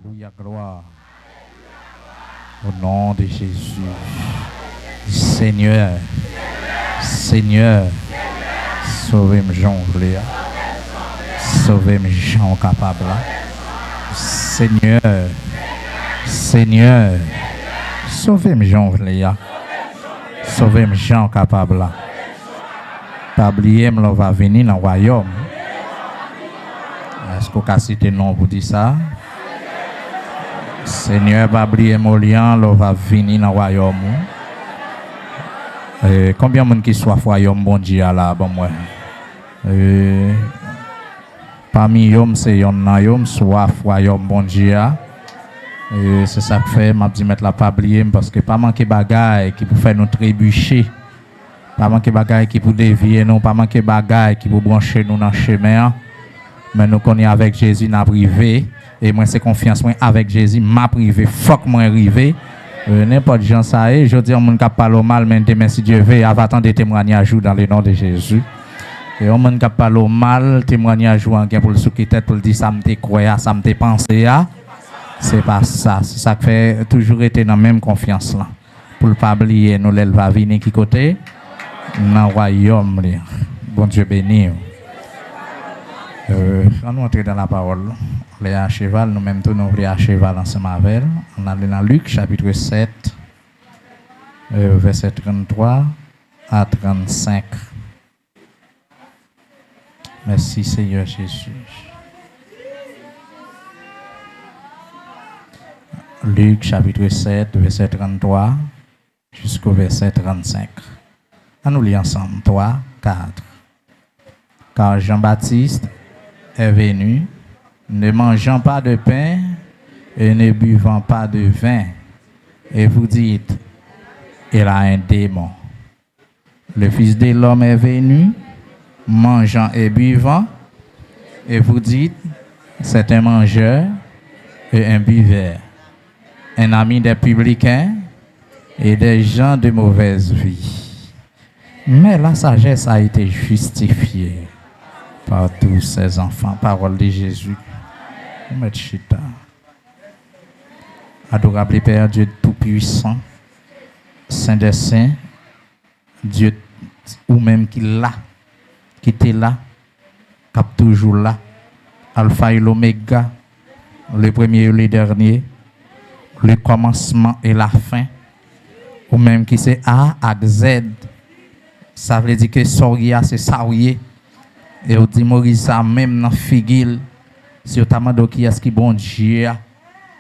Alléluia, gloire. Au nom de Jésus. Seigneur, Seigneur, sauvez-moi Jean Vléa. Sauvez-moi Jean capable. Seigneur, Seigneur, sauvez-moi Jean Vléa. Sauvez-moi Jean capable. Pas oublier, on va venir dans le royaume. Est-ce qu'on a cité nom pour dire ça? Seigneur, pas oublier, on va venir dans le royaume. Combien de gens qui soient royaume bon Dieu là, bon moi. Parmi eux, c'est un soit royaume bon Dieu. C'est ça que fait, m'a dit mettre la pas oublier parce que pas manquer bagaille qui pour faire nous trébucher. Pas manquer bagaille qui pour dévier nous, pas manquer bagaille qui pour brancher nous dans le chemin. Mais nous connaissons avec Jésus, n'a privé. Et moi, c'est confiance moi avec Jésus, m'a privé. Faut que moi arrive. N'importe gens ça est. Je dis on ne parle au mal, mais demain si Dieu veut, avant attendre des témoignages dans le nom de Jésus. Et on ne parle au mal, témoignage en gain pour le souquer tête pour le dire ça me te croire, ça me te penser à. C'est pas ça. C'est ça qui fait toujours être dans la même confiance là. Pour ne pas oublier, nous l'elle va venir qui côté dans le royaume. Bon Dieu béni. Quand nous entrons dans la parole, on est à cheval, nous-mêmes tous nous sommes à cheval ensemble avec. On est dans Luc chapitre 7, verset 33 à 35. Merci Seigneur Jésus. Luc chapitre 7, verset 33 jusqu'au verset 35. On nous lit ensemble 3, 4. Car Jean-Baptiste est venu, ne mangeant pas de pain et ne buvant pas de vin. Et vous dites, il a un démon. Le Fils de l'homme est venu, mangeant et buvant. Et vous dites, c'est un mangeur et un buveur, un ami des publicains et des gens de mauvaise vie. Mais la sagesse a été justifiée par tous ses enfants. Parole de Jésus. Adorable Père, Dieu Tout-Puissant, Saint des Saints, Dieu ou même qui là, qui était là, qui est toujours là, Alpha et l'Oméga, le premier et le dernier, le commencement et la fin, ou même qui c'est A à Z. Ça veut dire que Soria c'est Saouye. Et on dit Maurice même dans figil si on qui est-ce qui bon Dieu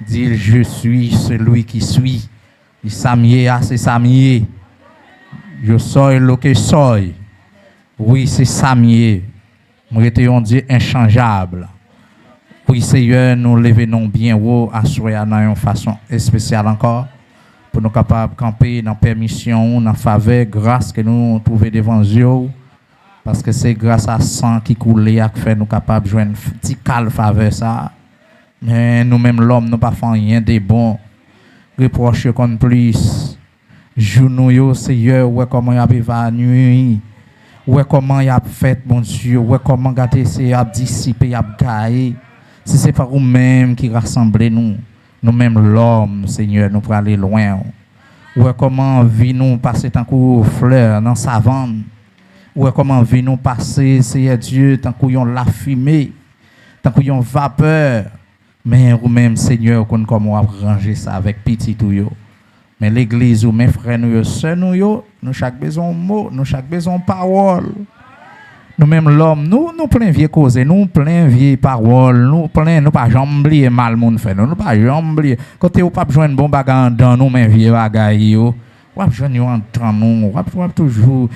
dit je suis celui qui suis. Il Samier c'est Samier. Je sois le que soy. Oui, c'est Samier. Moi j'étais un Dieu inchangeable. Oui, Seigneur, nous levons bien haut à souhaiter dans une façon spéciale encore pour nous capables de camper dans permission, dans faveur, grâce que nous trouvons devant Dieu. Parce que c'est grâce à sang qui coule qui fait nous capables de jouer une petite calme faveur ça. Mais nous-mêmes, l'homme, nous pas fait rien de bon. Reproche qu'on plus. Joue-nous, Seigneur, ouais comment il a évanoui. Ouais comment il a fait, mon Dieu. Ouais comment il a dissipé, il a gaillé. Si c'est pas nous-mêmes qui rassemblons nous. Nous-mêmes, l'homme, Seigneur, nous pour aller loin. Ouais comment vie nous passer tant que fleurs dans savane. Ouais, comment vit nous passer, Seigneur Dieu, tant qu'on y la fumée, tant qu'on y a vapeur. Mais vous-même, Seigneur, qu'on comment ranger ça avec petit tout yo. Mais l'église ou mes frères nous, sœurs nous chaque besoin mot, nous chaque besoin parole. Nous-mêmes l'homme, nous plein vieux cause, nous plein vieux parole, nous pas jamais oublier mal moun fait, nous pas jamais oublier. Côté ou pas joindre bon bagage dans nous mes vieux bagaille yo. Wap jwenn entend nous, wap toujours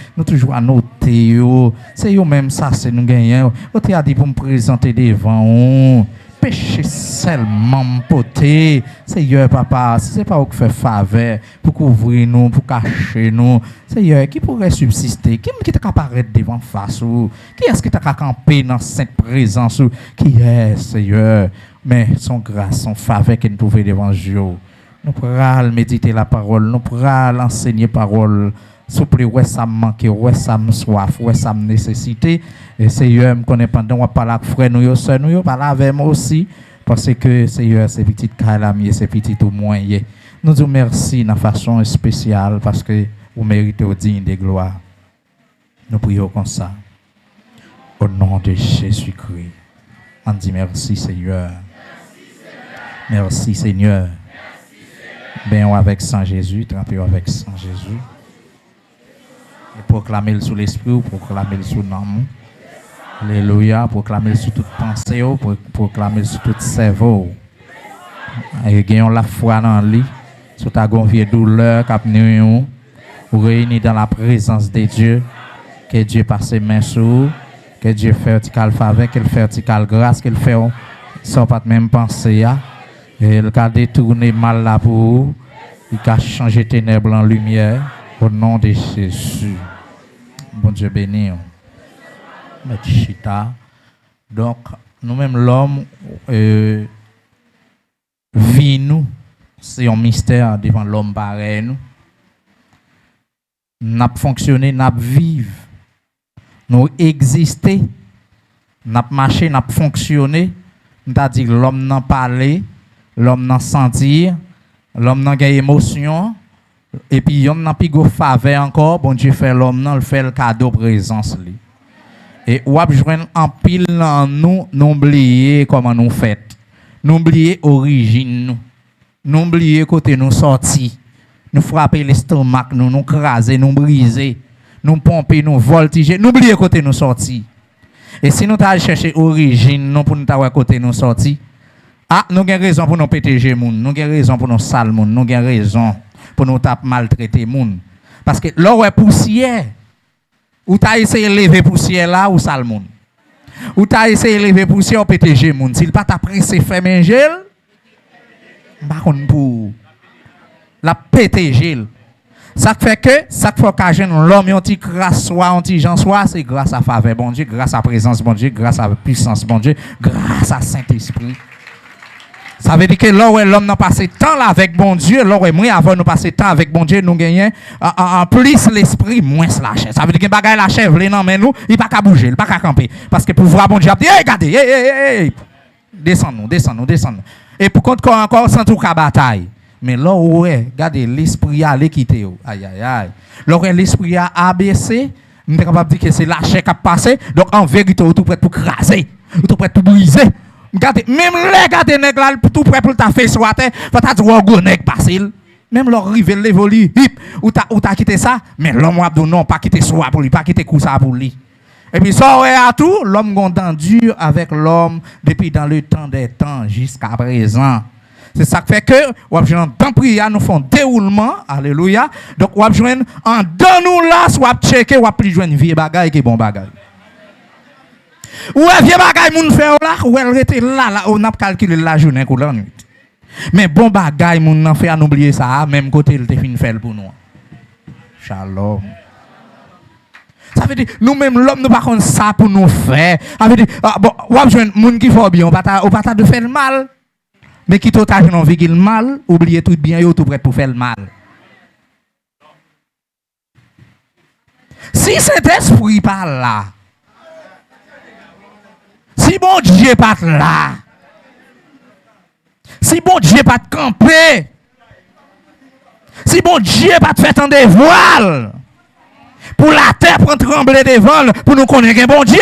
à noter yo. C'est yo même ça c'est nous gagner. On t'a dit pour me présenter devant péché seulement poté. Seigneur papa, si c'est pas vous qui fait faveur pour couvrir nous, pour cacher nous. Seigneur qui pourrait subsister, qui t'a apparaître devant face ou qui est-ce qui t'a camper dans cette présence ou qui est Seigneur, mais son grâce, son faveur qu'il nous pouvait devant Dieu. Nous pourrons méditer la parole, nous pourrons enseigner la parole. Souple, ouais, ça me manque, ouais, ça me soif, ouais, ça me nécessité. Et Seigneur, me connaît pendant qu'on parle avec frère, nous, sœur, nous, parle avec moi aussi. Parce que Seigneur, c'est petit calamier, c'est petit au moyen. Nous disons merci de façon spéciale parce que vous méritez au digne de gloire. Nous prions comme ça. Au nom de Jésus-Christ. On dit merci Seigneur. Merci Seigneur. Ben avec Saint Jésus, trempez avec Saint Jésus. Proclamez-le sous l'esprit, proclamez-le sous l'âme. Alléluia, proclamez-le sous toute pensée, proclamez-le sous toute cerveau. Et gagnons la foi dans lui, sous ta gonfie douleur, cap nous, réunis dans la présence de Dieu. Que Dieu passe ses mains sur, que Dieu fait vertical faveur, qu'il fait vertical grâce, qu'il fait sans pas même penser. Et il a détourné mal là pour vous, il a changé ténèbres en lumière, au nom de Jésus. Bon Dieu béni. Donc, nous-mêmes, l'homme, vie nous, c'est un mystère devant l'homme pareil. Nous avons fonctionné, nous avons vécu, nous existé, nous avons marché, nous avons fonctionné. Nous avons dit l'homme n'a parlé, l'homme n'a senti, l'homme n'a pas émotion. Et puis, l'homme n'a pas de faveur encore. Bon Dieu fait l'homme, il fait le cadeau présence. Et ou a besoin en pile dans nous, n'oublier comment nous fait. N'oublier origine nous. N'oublier côté nous sorti. Nous frapper l'estomac, nous craser, nous briser, nous pomper, nous voltiger. N'oublier côté nous sorti. Et si nous t'allons chercher origine nous pour nous t'avoir côté nous sorti, nous avons raison pour nous péter les moun, nous avons raison pour nous sale moun, nous avons raison pour nous maltraiter moun. Parce que l'or est poussière. Ou t'as essayé de lever poussière là ou sale moun. Ou t'as essayé de lever poussière ou péter les moun. S'il pas t'apprécier faire mangel, par contre pour la péter gel. Ça fait que l'homme yon ti grâce soit yon ti gens soit c'est grâce à faveur bon Dieu, grâce à présence bon Dieu, grâce à puissance bon Dieu, grâce à Saint-Esprit. Ça veut dire que l'homme n'a passé temps là avec bon Dieu, moi avant nous passer temps avec bon Dieu, nous gagnons en plus l'esprit, moins la chair. Ça veut dire que bagay la chair vle nan men nous, il pas qu'à bouger, il pas qu'à camper parce que pour voir bon Dieu a dit hey, regardez, hey. Descends-nous. Et pour contre encore sans tout ka bataille. Mais là ouais, regardez l'esprit a quitté. Aïe. Là l'esprit a abaissé, nous sommes capables de dire que c'est la chair qui a passé. Donc en vérité, vous tout prêt pour craser, vous tout prêt pour briser. Regardez, même les gars de nèg là tout prêt pour ta faire sur terre, faut ta dire go nèg passer. Même leur rive l'évolue, ou ta quitté ça, mais l'homme a dit non, pas quitter soit pour lui, pas quitter coup ça pour lui. Et puis ça ouais à tout, l'homme entendu avec l'homme depuis dans le temps des temps jusqu'à présent. C'est ça qui fait que, dans prière, nous faisons déroulement, alléluia. Donc, on va en dans nous là, soit checker, on va plus joindre vieux bagaille qui bon bagaille. Ou vieux bagaille, moun fait là, ou elle était là, on a calculé la journée ou la nuit. Mais bon bagaille, moun nan fait à n'oublier ça, même côté, il te fin fait pour nous. Shalom. Ça veut dire, nous-mêmes, l'homme, nous pas ça pour nous faire. Ça veut dire, bon, on va joindre moun qui fait bien, on pas de faire le mal. Mais qui t'otage dans vie qu'il mal, oubliez tout bien, yo tout prêt pour faire le mal. Si cet esprit pas là, si bon Dieu pas là, si bon Dieu pas te camper, si bon Dieu pas te faire tendre des voiles, pour la terre prendre trembler des vols, pour nous connaître un bon Dieu.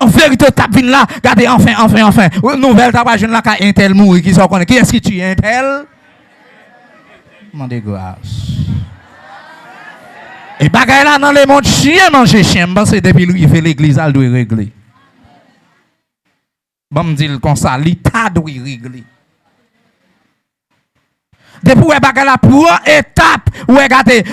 En vérité, tu viens là, regardez, enfin. Nouvelle, tu jeune là, qui un tel mourir, qui sont connus. Qui est-ce qui tue un tel? Demandez grâce. Et bagaille là, dans le monde, chien manger chien, c'est depuis lui, il fait l'église, il doit régler. Bon, me dit comme ça, l'État doit régler. Depuis où bagaille là, pour étape, où regardez,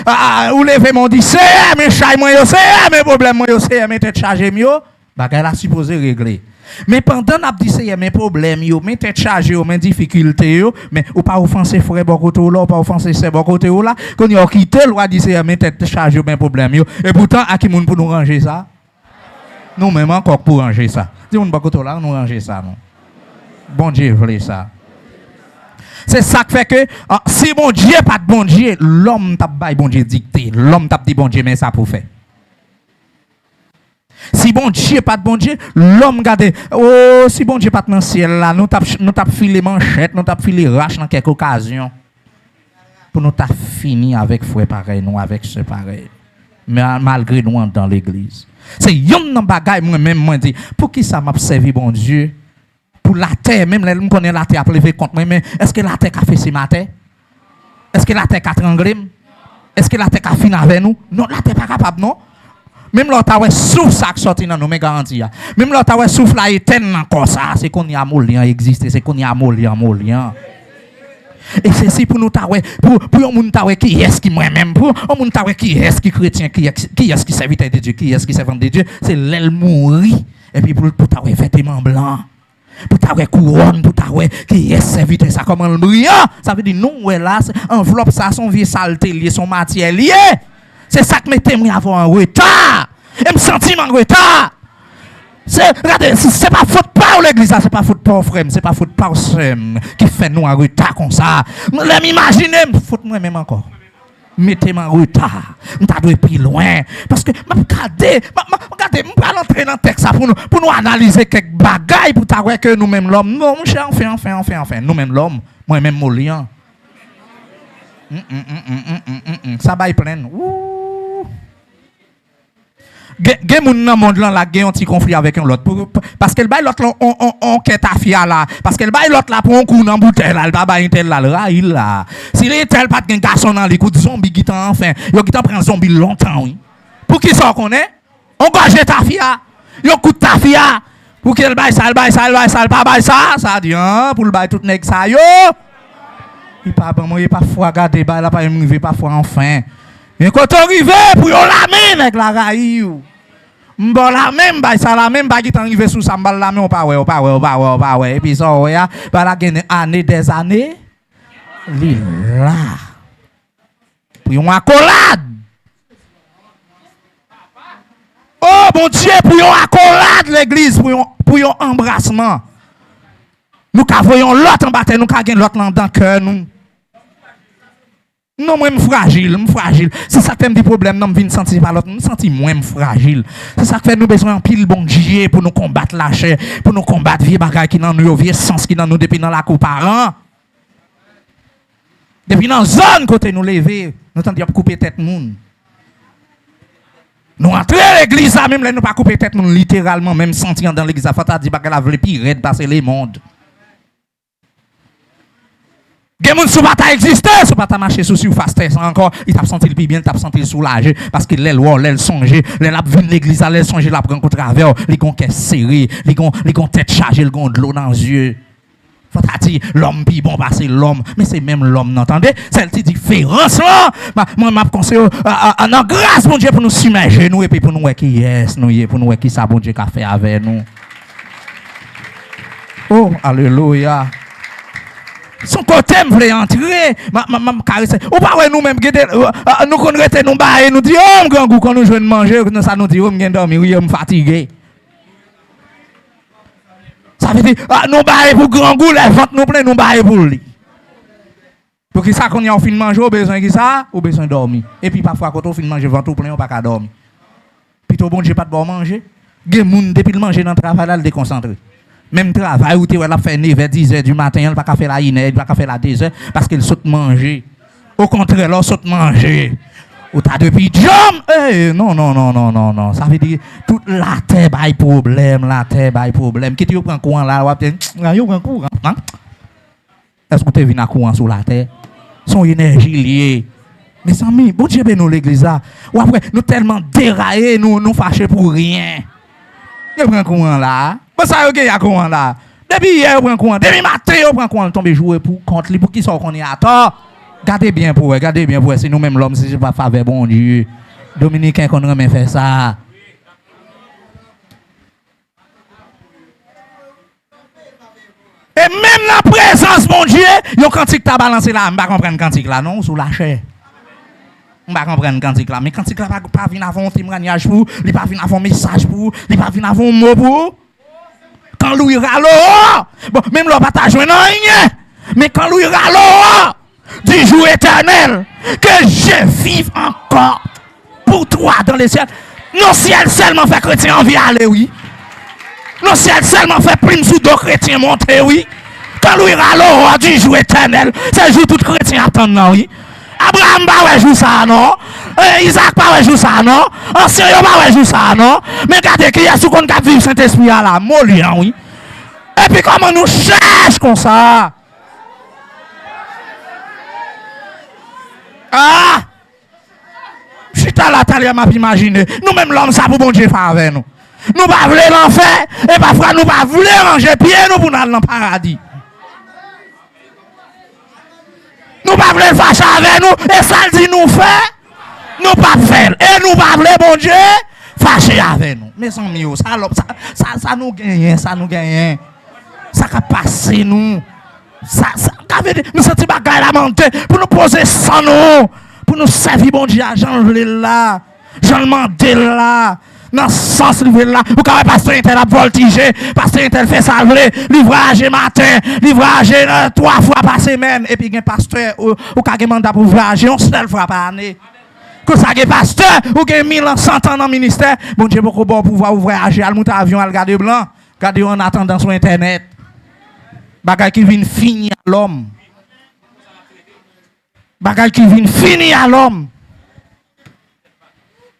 où lever mon dit, c'est mes chai, moi, c'est mes problèmes, moi, c'est mes têtes chargées, mieux. Bagay la supposé régler. Mais pendant n'a dit c'est mes problèmes yo, mes tête chargée yo, mes difficultés yo, mais ou pas offenser frère bon côté là, ou pas offenser c'est bon côté là, quand yo quitté loi dit c'est mes tête chargée mes problèmes yo. Et pourtant à qui moun pour nous ranger ça? Nous même encore pour ranger ça. Dis moun bon côté là, nous ranger ça non. Bon Dieu voulait ça. C'est ça qui fait que si bon Dieu pas de bon Dieu, l'homme t'a bail bon Dieu dicté, l'homme t'a dit bon Dieu mais ça pour faire. Si bon Dieu pas de bon Dieu, l'homme garde. Oh, si bon Dieu pas dans le ciel là, nous tap filé manchette, nous tap filé rache dans quelques occasions. Pour nous tap fini avec frère pareil, nous avec ce pareil. Mais malgré nous dans l'église. C'est yon nan bagay moi-même moi dit, pour qui ça m'a servi bon Dieu? Pour la terre, même là, me connais la terre a lever contre moi, mais est-ce que la terre a fait ses matin? Est-ce que la terre a tranglé? Est-ce que la terre a fini avec nous? Non, la terre pas capable non. Même là, tu as souffle ça qui sorti dans nous, mais garantie. Même là, tu as souffle là éternel encore ça, c'est qu'on y a molien existé, c'est qu'on y a molien. Et c'est si pour nous taoué pour un monde taoué qui est-ce qui moi-même pour un monde taoué qui est-ce qui chrétien qui est-ce qui serviteur de Dieu qui est-ce qui servant de Dieu, c'est l'aile mourir et puis pour taoué vêtement blanc. Pour taoué couronne, pour taoué qui est serviteur ça comme un brillant, ça veut dire non ouais là enveloppe ça son vieux saleté lié son matière lié. C'est ça que mettez moi avoir un retard. Et me sentir en retard. Regardez, c'est pas faute par l'église, c'est pas faute par frère, c'est pas faute par frère qui fait nous en retard comme ça. M'imaginer, faute moi même encore. Mettez-moi en retard. M'ta doit plus loin parce que regardez, m'pa l'entrer dans texte ça pour nous analyser quelques bagailles pour ta que nous même l'homme. Non, mon cher, enfin, nous même l'homme, moi même Molian. Ça baille plein. Gen moun nan monde là gen un petit conflit avec un l'autre parce que le bail l'autre on quête afia là parce que le bail l'autre là pour un coup dans bouteille là le baba intel là le rail là si les tel pas de garçon dans l'écoute zombie qui t'en enfin yo qui t'en prend zombie longtemps oui pour qui ça connaît on gage tafia yo coup tafia pour que le bail ça pas bail ça dit hein pour le bail tout nèg ça yo il pas bon il pas foi garder bail là pas arriver pas foi enfin mais quand arrivé pour yo la main avec la rail m'bon la même bail ça la même bail qui t'arrive sous ça m'bal la main on pas ouais et puis ça ouais ba la gagne année des années li là pour une accolade oh mon Dieu pour une accolade l'église pour un embrassement nous ka voyons l'autre en bataille nous ka gagne l'autre dans cœur nous. Non, moi, je suis fragile. C'est ça qui fait des problèmes. Non, je ne sentir pas l'autre. Je me sens moins fragile. C'est ça qui fait nous besoin de pile bon Dieu pour nous combattre la chair, pour nous combattre vieux bagages qui dans nous, vieux sens qui dans nous depuis dans la cour parents. Depuis dans la zone côté nous lever, nous tentons de couper tête monde. Nous entrons à l'église, même là, nous pas couper tête monde littéralement, même sentir dans l'église, il faut dire que la vraie pire de passer les mondes. Gen moun sou bata existé, sou bata marcher sous faster encore, il t'a senti le plus bien, t'a senti soulagé parce que l'aile songe, l'aile a vu l'église, l'aile songe la prend contre travers, li gon caisse serré, li gon tête chargée, li gon de l'eau dans les yeux. Faut t'a dit l'homme pi bon passer l'homme, mais c'est même l'homme, n'entendez? Celle qui différence là. Moi m'a conseillé en grâce bon Dieu pour nous submerger nous et puis pour nous qui est nous pour nous qui ça bon Dieu qu'a fait avec nous. Oh, alléluia. Son côté me voulait entrer, m'a caresser. Ou pas ouais nous même nous connaissons nous bailler nous dit oh grand goût quand nous jouons manger ça nous dit oh m'gen dormir oui me fatigué. Ça veut dire nous bailler pour grand goût les ventre nous plein nous bailler pour lui. Pour qui ça qu'on y a au fin manger au besoin qui ça au besoin dormir. Et puis parfois quand on fin manger ventre plein on pas qu'à dormir. Plutôt bon Dieu pas de bon manger. Gen moun depuis le manger dans le travail là le déconcentré. Même travail où tu as fait 9h 10h du matin, il n'a pas fait la 1h, il n'a pas fait la 2h parce qu'il saute manger. Au contraire, là, saute manger. Ou t'as depuis jam. Non. Ça veut dire toute la terre bail problème, Qui tu prend courant là, tu prend courant. Est-ce que tu viens à courant sur la terre? Son énergie liée. Mais amis, bon Dieu nous l'église là. Ou après nous tellement déraillés, nous fâchés pour rien. Tu prend courant là. Ça y a courant là. Depuis hier, on prend courant. Depuis matin, on prend courant. Tombe jouer pour contre lui. Pour qui ça qu'on est à tort? Gardez bien pour eux. C'est nous-mêmes l'homme, si je ne pas faveur bon Dieu. Dominicain qu'on remet faire ça. Et même la présence, mon Dieu, yon cantique t'a balancé là. Je ne vais pas comprendre cantique là, non, sous la chair. Je ne vais pas comprendre cantique là. Mais cantique là, pas venir avant un témoignage pour, il pas venir avant un message pour, il pas venir avant un mot pour. Quand Louis râle, bon, même l'on pas ta joindre rien. Mais quand Louis râle, du jour éternel, que je vive encore pour toi dans les cieux. Non, si elle seulement fait chrétien en vie aller, oui. Non, si elle seulement fait prime sous deux chrétiens monter, oui. Quand lui râle du jour éternel, c'est jour tout chrétien attend, oui. Abraham pas ouais joue ça, non. Isaac pas ouais joue ça, non. Ancien yo pas ouais joue ça, non. Mais regardez qui y a sous qu'on cap vivre Saint-Esprit là, mollian, oui. Et puis comment nous cherche comme ça? Ah! Je suis là, t'as m'a imaginé. Nous-mêmes, l'homme, ça pour bon Dieu faire avec nous. Nous pas voulons l'enfer, et parfois nous pas voulons ranger pied nous pour aller dans le paradis. Nous pas voulons fâcher avec nous, et ça dit nous fait, nous pas faire. Et nous pas voulons, bon Dieu, fâcher avec nous. Mes amis, ça nous gagne, ça nous gagne. Ça a passé nous. Nous sentons bagaille la monter pour nous poser sans nous. Pour nous servir, bon Dieu, j'en veux là, j'en demande là, dans ce sens là, ou quand pasteur intel a voltigé, pasteur intel fait salver, livrage matin, livrage 3 fois par semaine, et puis un pasteur ou quand mandat pour voyager, on seule fois par année. Que ça un pasteur ou un 1100 ans dans le ministère, bon Dieu, beaucoup bon pouvoir voyager, al monter avion, al garder blanc, garder en attendant sur internet. Bagay qui vient finir à l'homme. Bagay qui vient finir à l'homme.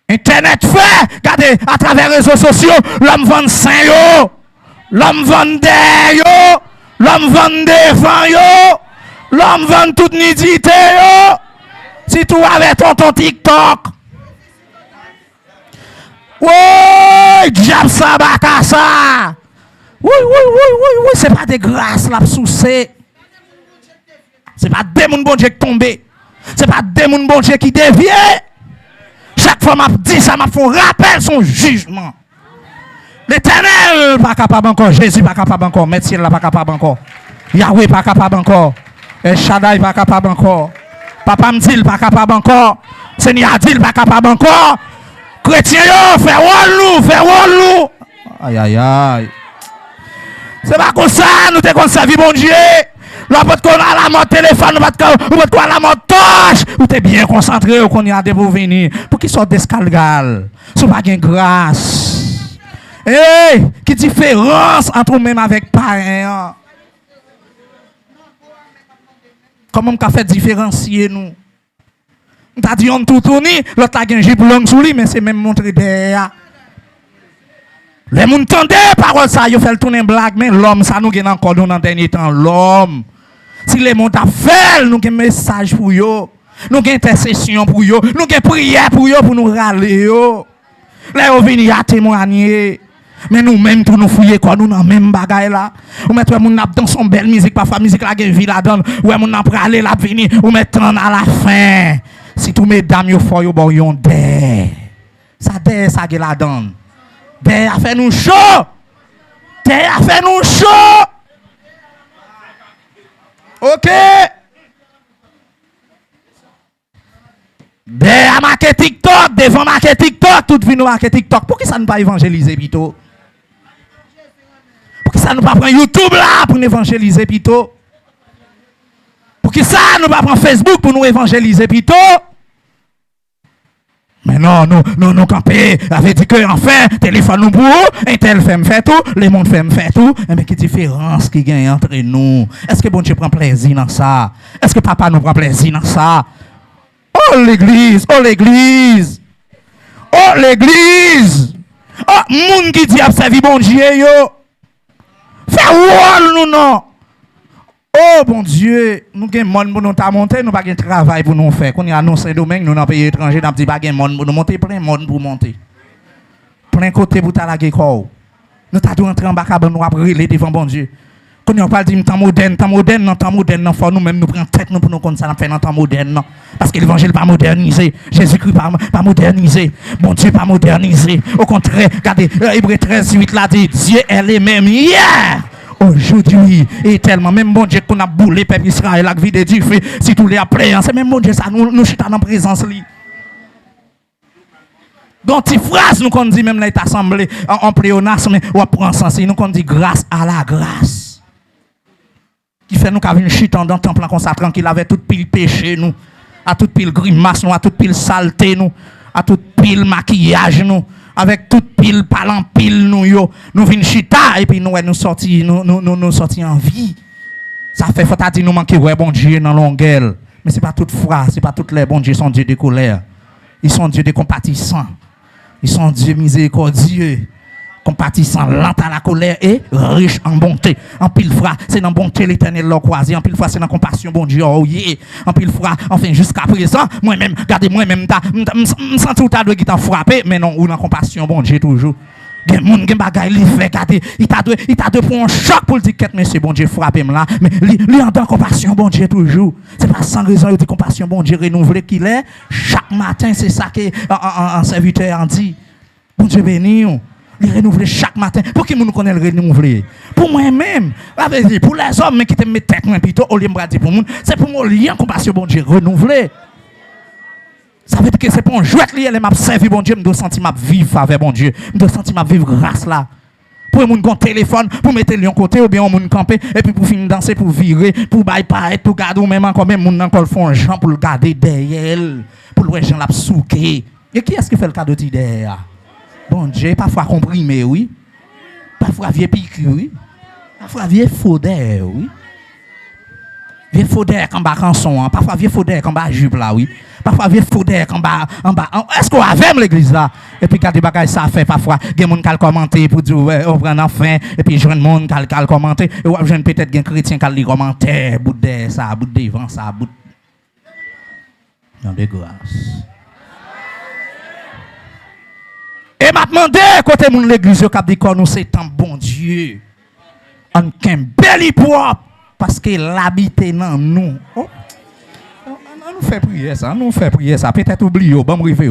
Internet fait, regardez, à travers les réseaux sociaux, l'homme vend saint yo, l'homme vend der yo, l'homme vend défend yo, l'homme vend toute nudité yo. Si tu avais ton TikTok. Oui, diable ça, baka ça. Oui, c'est pas des grâces là sous c'est. C'est pas des moun bon Dieu qui tombé. C'est pas des moun bon Dieu qui dévie. Chaque fois m'a dit ça m'a fait rappel son jugement. L'Éternel pas capable encore, Jésus pas capable encore, Médecin là pas capable encore. Yahweh pas capable encore. El Shaddai pas capable encore. Papa me dit pas capable encore. Seigneur dit pas capable encore. Chrétien yo, fais wall. Aïe aïe aïe. C'est pas comme ça, nous te conservé, bon Dieu. Là, peut qu'on a la mode téléphone, ou peut qu'on a la mode torche. Ou t'es bien concentré, ou qu'on y a des pour venir. Pour qu'ils soient descalgal. C'est pas une grâce. Hey, qui différence entre nous-mêmes avec parents? Comment on fait différencier nous? On t'a dit on tout tourné, l'autre a un jip long sous lui, mais c'est même montré derrière. Les gens entendent parole ça, ils font tourner blague, mais l'homme, ça nous gagne encore dans le dernier temps. L'homme, si les gens fait, nous avons un message pour eux, nous avons une intercession pour eux, nous avons une prière pour eux, pour nous râler. Là, ils viennent à témoigner. Mais nous-mêmes, pour nous fouiller, quoi, nous dans même bagaille là. Ou mettre mon nap dans son belle musique, parfois musique la vie la donne. Ou mon nap aller la venir, ou mettre à la fin. Si tous mesdames, ils font, ils bon dé. Ça dé, ça la donne. Dé a fait nous chaud. Dé a fait nous chaud. Ok. Dé a marqué TikTok, devant marqué TikTok, tout vient nous marquer TikTok. Pourquoi ça ne pas évangéliser plutôt? Pourquoi ça ne pas prendre YouTube là pour nous évangéliser plutôt? Pourquoi ça ne pas prendre Facebook pour nous évangéliser plutôt? Mais non, nous camper, avait dit que enfin, téléphone nous pour, un tel fait tout, les mondes fait tout. Mais quelle différence qui gagne entre nous? Est-ce que bon Dieu prend plaisir dans ça? Est-ce que papa nous prend plaisir dans ça? Oh l'église, oh l'église, oh l'église, oh monde qui dit observer bon Dieu yo, fais wall nous non. Oh bon Dieu, nous avons monde pour nous monter, nous n'avons pas de travail pour nous faire. Quand on a annoncé domaine, nous dans pays étranger, nous n'avons pas de monde pour nous monter, plein de monde pour monter. Plein côté pour t'aller quoi. Nous t'avons entré en bas, nous avons relé devant bon Dieu. Quand on parle de temps moderne, il faut nous-mêmes nous prendre tête nous pour nous connaître ça fait dans temps moderne. Parce que l'évangile pas modernisé, Jésus-Christ pas modernisé, bon Dieu pas modernisé. Au contraire, regardez, Hébreux 13, 8 là dit, Dieu est le même hier. Aujourd'hui, et tellement, même bon Dieu qu'on a boulé, peuple Israël, la vie de Dieu, si tous les après, c'est même bon Dieu, ça nous chita dans présence. Donc, petite phrase, nous qu'on dit, même là, est assemblé en pléonasme, mais on prend sens, nous qu'on dit grâce à la grâce. Qui fait nous qu'avons une chute dans le temple comme ça, tranquille, avait toute pile péché, nous, à toute pile grimace, nous, à toute pile saleté, nous, à toute pile maquillage, nous. avec toute pile, parlant pile, nous venons chita, et puis nous sortis en vie. Ça fait faut dire nous manquer ouais bon Dieu dans longueur. Mais c'est pas toutefois, c'est pas toutes les bons dieux sont Dieu de colère. Ils sont Dieu de compatissant. Ils sont Dieu miséricordieux. Compatissant, lent à la colère et riche en bonté. En pile fois, c'est dans bonté l'éternel l'a croisé. En pile fois, c'est dans compassion, bon Dieu. Oh yeah. En pile fois, enfin, jusqu'à présent, moi-même, regardez, moi-même, je sens tout à l'heure qui t'a frappé, mais non, ou dans compassion, bon Dieu, toujours. Gen moun gen bagay li fait garder, il t'a deux pour un choc pour le dire qu'est monsieur bon Dieu frappé là, mais lui en tant compassion bon Dieu toujours. C'est pas sans raison il dit compassion bon Dieu renouvelé qu'il est chaque matin, c'est ça que en serviteur en dit. Bon Dieu béni nous. Il renouvelé chaque matin. Pour qui nous connaît le renouveler? Pour moi-même, pour les hommes qui te mettent tête moins plutôt au lieu de dire pour moi, c'est pour moi lien compassion bon Dieu renouvelé. Ça veut dire que c'est pour un jouet lié, les m'a servi bon Dieu, me dois sentir m'a vivre avec bon Dieu, me dois sentir m'a vivre grâce là. Pour moun gon téléphone, pour mettre le côté ou bien on moun camper et puis pour finir danser pour virer, pour bailler paraître pour garder ou même encore même moun encore font gens pour le garder derrière, pour le gens la souquer. Et qui est-ce qui fait le cadeau derrière? Bon Dieu, parfois comprimé oui. Parfois vieux piqûre oui. Parfois vieux faudère oui. Vieux faudère en bas rançon, parfois vieux faudère en bas jupe là oui. Parfois vieux faudère en bas est-ce qu'on avait l'église là et puis quand des bagages ça fait parfois des monde qui commenter pour dire ouais on prend enfin et puis jeune monde qui commenter et jeune peut-être des chrétiens qui commenter bout de ça bout de devant ça bout non de grâce. Et m'a demandé côté mon l'église qui dit qu'on nous c'est un bon Dieu. On qu'un bel propre parce que l'habiter dans nous. Oh. On nous fait prier ça, nous fait prier ça. Peut-être oublier, bon me river.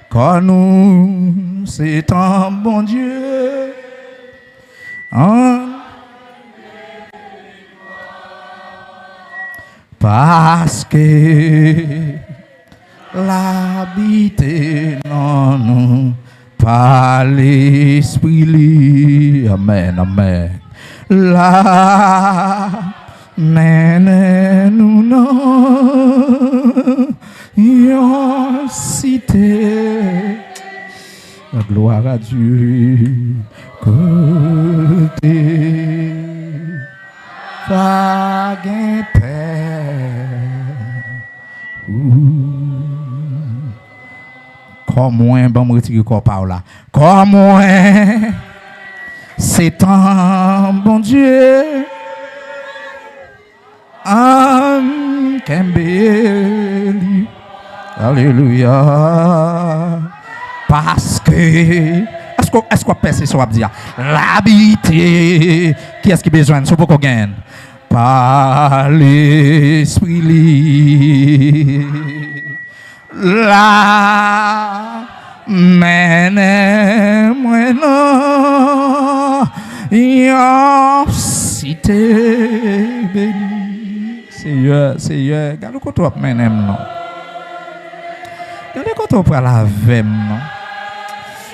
Quand nous, c'est un bon Dieu. Parce que l'habiter dans nous par l'esprit. Amen, amen. La menez-nous non cité. La gloire à Dieu côté vague père. Comme moi, bon me retirer corps par là. Comme moi. C'est un bon Dieu. Kembeli. Alléluia. Parce que est-ce qu'on peut c'est ça dire l'habiter qui est-ce qui besoin de ce pour qu'on gagne par l'esprit la menez-moi non yon cité béni Seigneur gardez qu'on toi menez-moi non gardez qu'on toi pour la vem non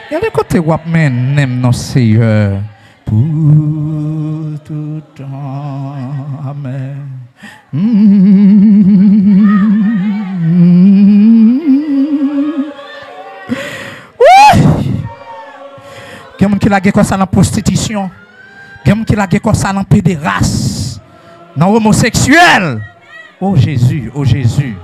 gardez qu'on toi menez-moi non Seigneur pour tout temps amen. Quelqu'un qui l'a gagné ça dans la prostitution, quelqu'un qui l'a gagné ça dans la pédérasse, dans l'homosexuel. Oh Jésus, oh Jésus.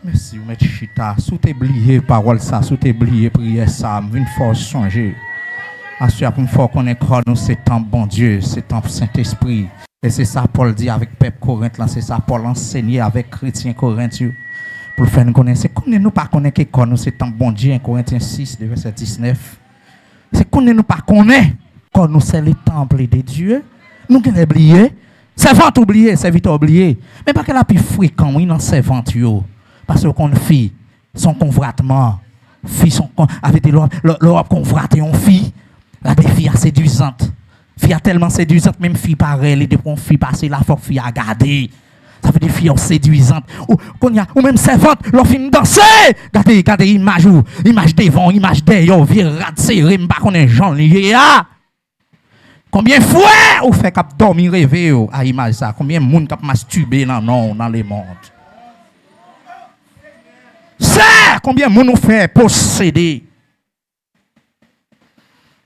Merci, vous mettez chita. Sous tes oublié parole ça, sous tes oublié prière ça, une force changer. Ensuite, pour me faire connaître nous, c'est un bon Dieu, c'est un Saint-Esprit. Et c'est ça Paul dit avec Peuple Corinthe, c'est ça Paul enseigné avec chrétiens corinthiens. Pour faire nous connaître, c'est qu'on ne nous pas connaître que nous, c'est un bon Dieu, 1 Corinthiens 6, verset 19. C'est qu'on ne nous pas connaître que nous, c'est le temple de Dieu. Nous qui l'oublions oublié, c'est vent oublié, c'est vite oublié. Mais pas qu'elle a plus fréquent, oui, dans ces ventes. Parce qu'on fille son convoitement. Fille son avec l'Europe convoite une fille. La des filles séduisantes. Fille tellement séduisante, même fille pareille, les deux filles passer là, faut fille à garder. Ça veut dire filles séduisantes. Ou même servantes, leur fin danser. Regardez image devant, image derrière, virat serré, m'pas connaît Jean lié là. Combien de fois ou fait cap dormir rêver à image ça? Combien de monde cap masturber dans les mondes? Ça, combien de monde nous fait posséder?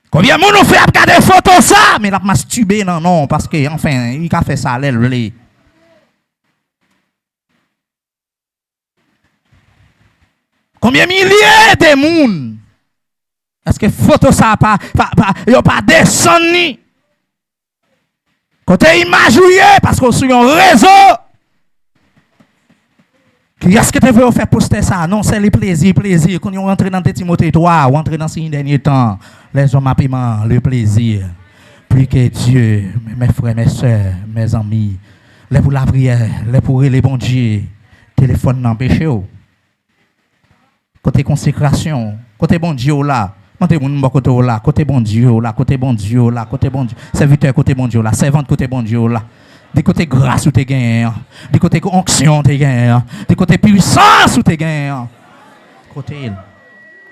Combien de monde nous fait regarder photos ça? Mais la masturber non, parce que enfin, il a fait ça l'aile. Combien de milliers de monde? Est-ce que photo ça pas descendu? Côté image parce qu'on sur un réseau. Qui est-ce que tu veux faire poster ça? Non, c'est les plaisirs. Quand on rentre dans Timothée 3, ou rentre dans ces derniers temps, les hommes appellent le plaisir. Plus que Dieu, mes frères, mes soeurs, mes amis, les pour la prière, les pour les bons dieux, téléphone n'empêche. Côté consécration, côté bon Dieu là. Côté bon Dieu là, côté bon Dieu là, côté bon Dieu. Serviteur côté bon Dieu là, servante côté bon Dieu là. Du côté grâce où tu gagnes, du côté onction tu gagnes, du côté puissance où tu gagnes.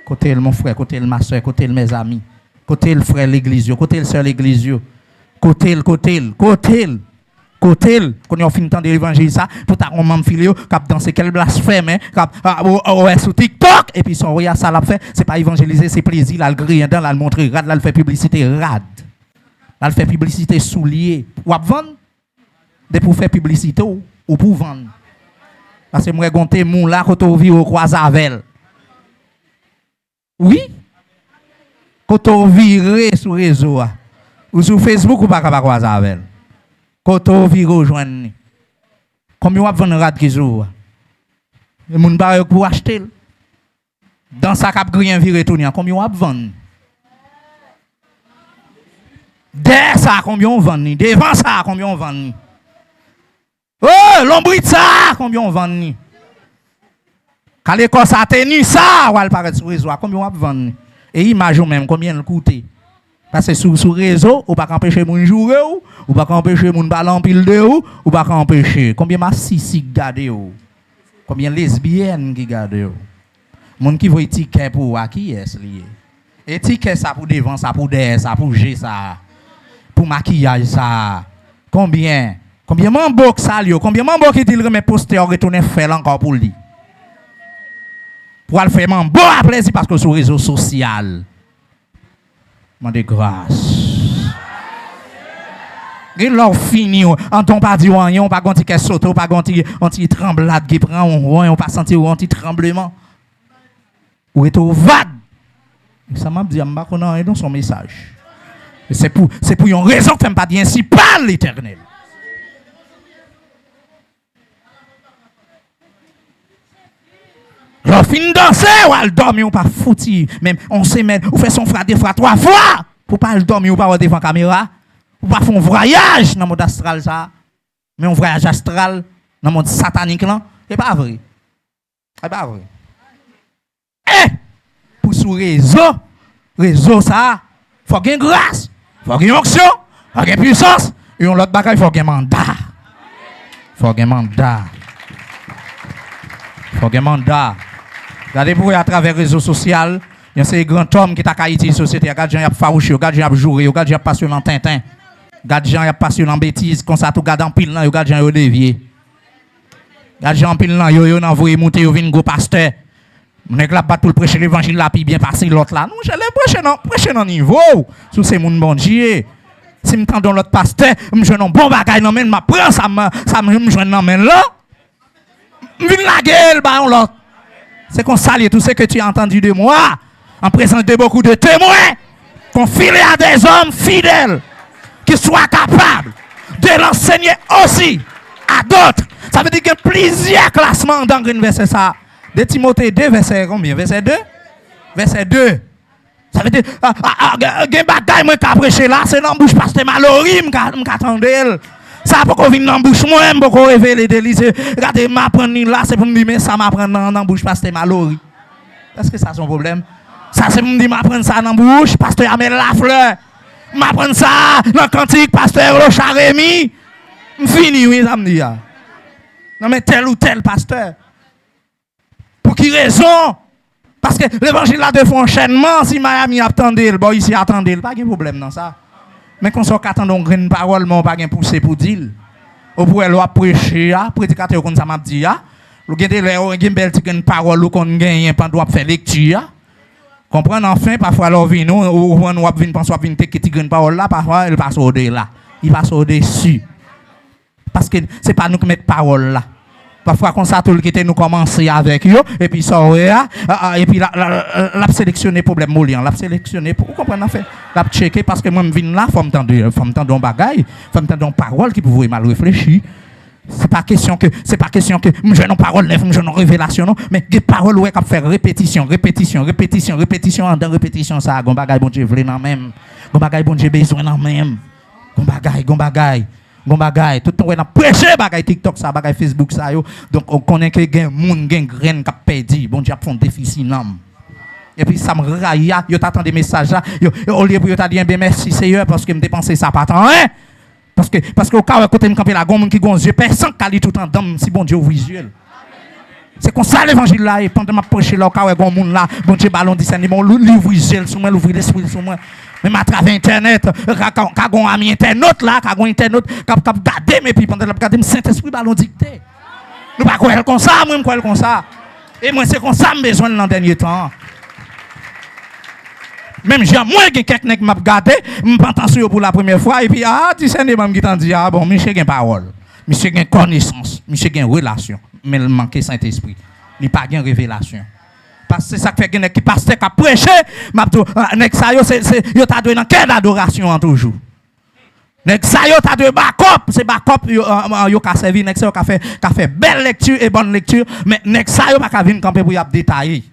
Côté mon frère, côté ma soeur, côté mes amis, côté le frère l'église, côté le soeur l'église, côté quand on finit de l'évangile ça pour ta maman filio cap danser quel blasphème cap sur TikTok et puis son rien ça l'a fait c'est pas évangéliser c'est plaisir là le griller dans là le montrer rad là le fait publicité rad là le fait publicité soulier ou vendre de pour faire publicité ou pour vendre parce que moi gonté mon là quand on vit au Croisavel oui quand on vire sur réseau ou sur Facebook ou pas capable Croisavel quand on vit rejoindre combien on vend rad qui joue le monde pas pour acheter dans sa cap grien viré tourner combien on vend derrière ça combien on vend devant ça combien on vend oh l'ombre ça combien on vend quand l'école ça tenu ça ou elle paraît sur réseau combien on vend et image même combien elle coûte parce que sur réseau ou pas empêcher mon jouer ou pas empêcher mon ballon pile de ou pas empêcher combien ma sisi garder combien lesbiennes qui garder mon qui voit ticket pour à qui est lié et ticket ça pour devant ça pour derrière ça pour G ça pour maquillage ça combien mambo ça lui combien mambo qui dit remet poster retourner faire encore pour lui pour aller faire mambo à plaisir parce que sur réseau social de grâce. Et là, fini, en ton pas dit on pas gonti qu'elle saute, on pas gonti anti tremblade qui prend, on pas senti un anti tremblement. Ou est au vague. Ça m'a dit m'pa connait dans son message. C'est pour une raison que pas dire ainsi par l'Éternel. L'on fin danser ou elle dormir ou pas fouti même on semaine ou fait son frère des fois 3 fois pour pas le dormir ou pas devant caméra ou pas faire un voyage dans le monde astral ça mais un voyage astral dans le monde satanique là c'est pas vrai pour sur réseau ça faut gagner grâce faut gagner onction faut gagner puissance et on l'autre bagaille faut gagner mandat. Regardez pour à travers les réseaux sociaux, il y a ces grands hommes qui t'a quitté la société, regarde gens y a farouché, regarde gens y a joué, regarde gens y a passionné en tintin. Regarde gens y a passionné en bêtises, comme ça tout garde en pile là, regarde gens y dévié. Regarde gens en pile là, yo envoyé monter yo vinn go pasteur. Nèg la pas tout prêcher l'évangile là puis bien passer l'autre là. Non, je l'ai prêcher dans niveau sous ces moun bon Dieu. Si me tend dans l'autre pasteur, me joindre bon bagaille nan men, m'a prend ça me joindre nan men là. Vinn la gueule ba on l'autre. C'est qu'on salue tout ce que tu as entendu de moi, en présence de beaucoup de témoins, confilés à des hommes fidèles, qui soient capables de l'enseigner aussi à d'autres. Ça veut dire qu'il y a plusieurs classements dans le verset ça. De Timothée 2, verset combien? Verset 2? Verset 2. Ça veut dire, il y a des bagailles que je prêcher là, c'est dans la bouche parce que Mallory m'attendait. Ça pas qu'on vienne dans bouche moi même pour révéler délice. Regardez m'apprendre là c'est pour me dire mais ça m'apprendre dans bouche pasteur Mallory. Est-ce que ça c'est un problème? Ça c'est pour me dire m'apprendre ça dans bouche pasteur Amel Lafleur. M'apprendre ça dans cantique pasteur Rocha Rémi. Fini oui ça me dit. Non mais tel ou tel pasteur. Pour qui raison? Parce que l'évangile là de enchaînement si Miami attendait, bon ici attendait, pas de problème dans ça. Mais qu'on soit qu'attendons une parole, mais on pas pousser pour dire. Ou pour elle prêcher, prédicateur comme ça m'a dit, vous avez une belle parole qu'on gagne pendant faire lecture. Comprenez enfin parfois leur vie nous ou on va venir penser venir te une parole là parfois elle passe au-delà. Il passe au-dessus. Parce que c'est pas nous qui mettons parole là. Parfois, quand ça, tout le qui était nous commencer avec eux, et puis ça, et puis la sélectionner problème moulin, la sélectionner pour comprendre en fait, la checker parce que moi je viens là, faut m'entendre un bagage, faut m'entendre une parole qui pouvait mal réfléchir. C'est pas question que je n'ai parole neuf, je n'ai révélation non, mais des paroles ouais qui faire répétition en dans répétition ça, gon bagage bon Dieu veut dans même, gon bagage bon Dieu besoin dans même, gon bagage. Bon bagay, tout le temps on a prêché bagay TikTok ça, bagay Facebook ça yo. Donc on connaît que gen moun gen graine qui perdu, bon Dieu a font déficit nam. Et puis ça me raille, yo t'attend des messages là, yo au lieu pour yo t'a dit bien merci Seigneur parce que me dépenser ça pas tant hein. Parce que au cas où côté me camper la gon qui gon Dieu personne qui tout en dame si bon Dieu visuel. C'est comme ça l'évangile là et pendant m'a prêcher là au cas où gon moun là, bon Dieu ballon discernement, l'ouvre visuel sur moi, l'ouvrir l'esprit sur moi. Même à travers internet, quand on a mis internet là, quand on internet, quand on regarde, mais puis pendant que regarde, le Saint-Esprit ballon dicté. Nous pas quoi comme ça, moi quoi comme ça. Et moi c'est comme ça me besoin dans dernier temps. Même j'ai moins que quelqu'un qui m'a regardé, me prend sur pour la première fois et puis tu sais des membres qui t'ont dit bon, monsieur gain parole, monsieur gain connaissance, monsieur gain relation, mais il manque Saint-Esprit. Il pas gain révélation. Parce que c'est ça qui fait que qui pasteur qui a prêché, nek sa yo yo t'a donné dans quelle adoration toujours. Nek sa yo t'a donné backup, c'est backup yo ka servi nek sa yo ka fait belle lecture et bonne lecture, mais nek sa yo pas ka venir camper pour y détailler.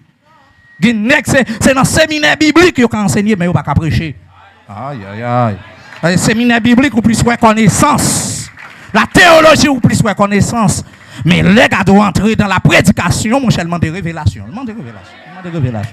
Nek c'est dans séminaire biblique yo ka enseigner mais yo pas ka prêcher. Aïe. Séminaire biblique ou plus connaissance. La théologie ou plus connaissance. Mais les gars doivent entrer dans la prédication, mon cher, demande des révélations. Demande des révélations.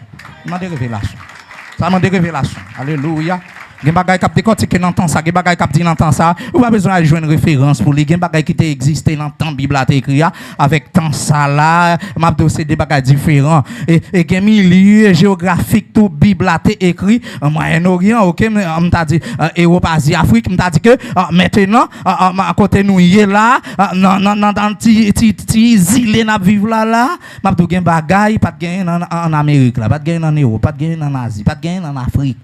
Ça demande des révélations. Alléluia. Gen bagay k'ap décortiquer dans temps ça, gen bagay k'ap dit dans temps ça, ou pas besoin de jouer une référence pour les gen bagay qui t'est existé dans temps Bible a écrit avec temps ça là, m'a dossier des bagay différents et gen milieu géographique tout Bible a écrit en Moyen-Orient, OK, on t'a dit Europe, Asie, Afrique, on t'a dit que maintenant à côté nous y est là dans ti île n'a vivre là, m'a do gen bagay pas de gen en Amérique là, pas de gen en Europe, pas de gen en Asie, pas de gen en Afrique.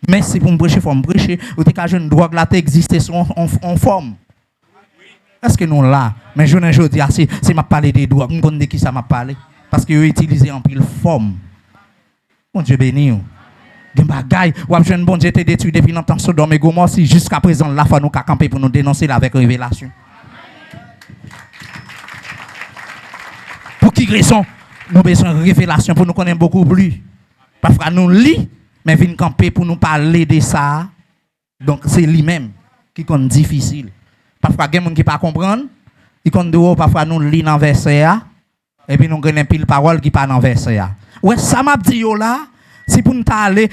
Mais si pour me prêcher, il faut me prêcher. Ou t'es qu'à une drogue là, t'existe en forme. Est-ce que nous là? Mais je ne dis pas, si m'a parlé des drogues, je connais qui ça m'a parlé. Parce que utilisé en pile forme. Bon Dieu béni. Gen bagay, ou a jeune bon Dieu te détruit depuis longtemps Sodome et Gomorrhe, si jusqu'à présent la foi nous qu'a camper pour nous dénoncer avec révélation. Pour qui raison? Nous besoin de révélation pour nous connaître beaucoup plus. Parfois nous lit mais vient camper pour nous parler de ça. Donc c'est lui-même qui est difficile. Parfois il y a des gens qui ne pas comprendre, ils ont parfois nous lit dans verset et puis nous avons une pile parole qui pas dans verset. Ouais, ça m'a dit là, si pour nous aller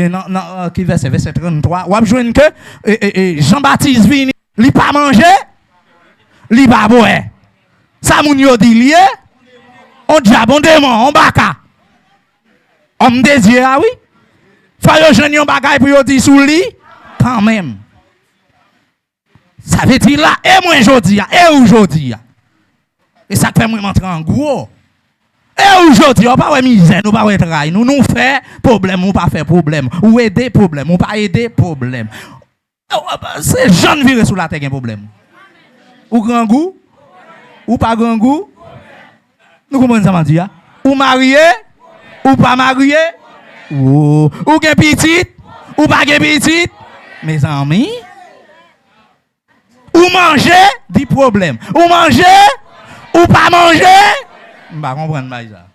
dans qui verset 33, on va joindre que Jean-Baptiste vient, il pas manger, il pas boire. Ça moun yo dit lié, on diable, on démon, on baka. On me désire oui. Faut yo jeune yon bagay pour yo di sous li quand même. Ça veut dire là et moi aujourd'hui et aujourd'hui. Et ça fait moi m'entrer en gros. Et aujourd'hui on pas ouais misère, nous pas ouais travail, nous fait problème ou pas faire problème, ou aider problème ou pas aider problème. C'est jeune viré sous la terre un problème. Ou grand goût ou pas grand goût. Nous comprenons ça m'a dit ou marié ou pas marié. Ou gen petit, ou pas gen petit, mes amis. Ou manger, dit problème. Ou manger, ou pas manger. Je ne comprends pas ça.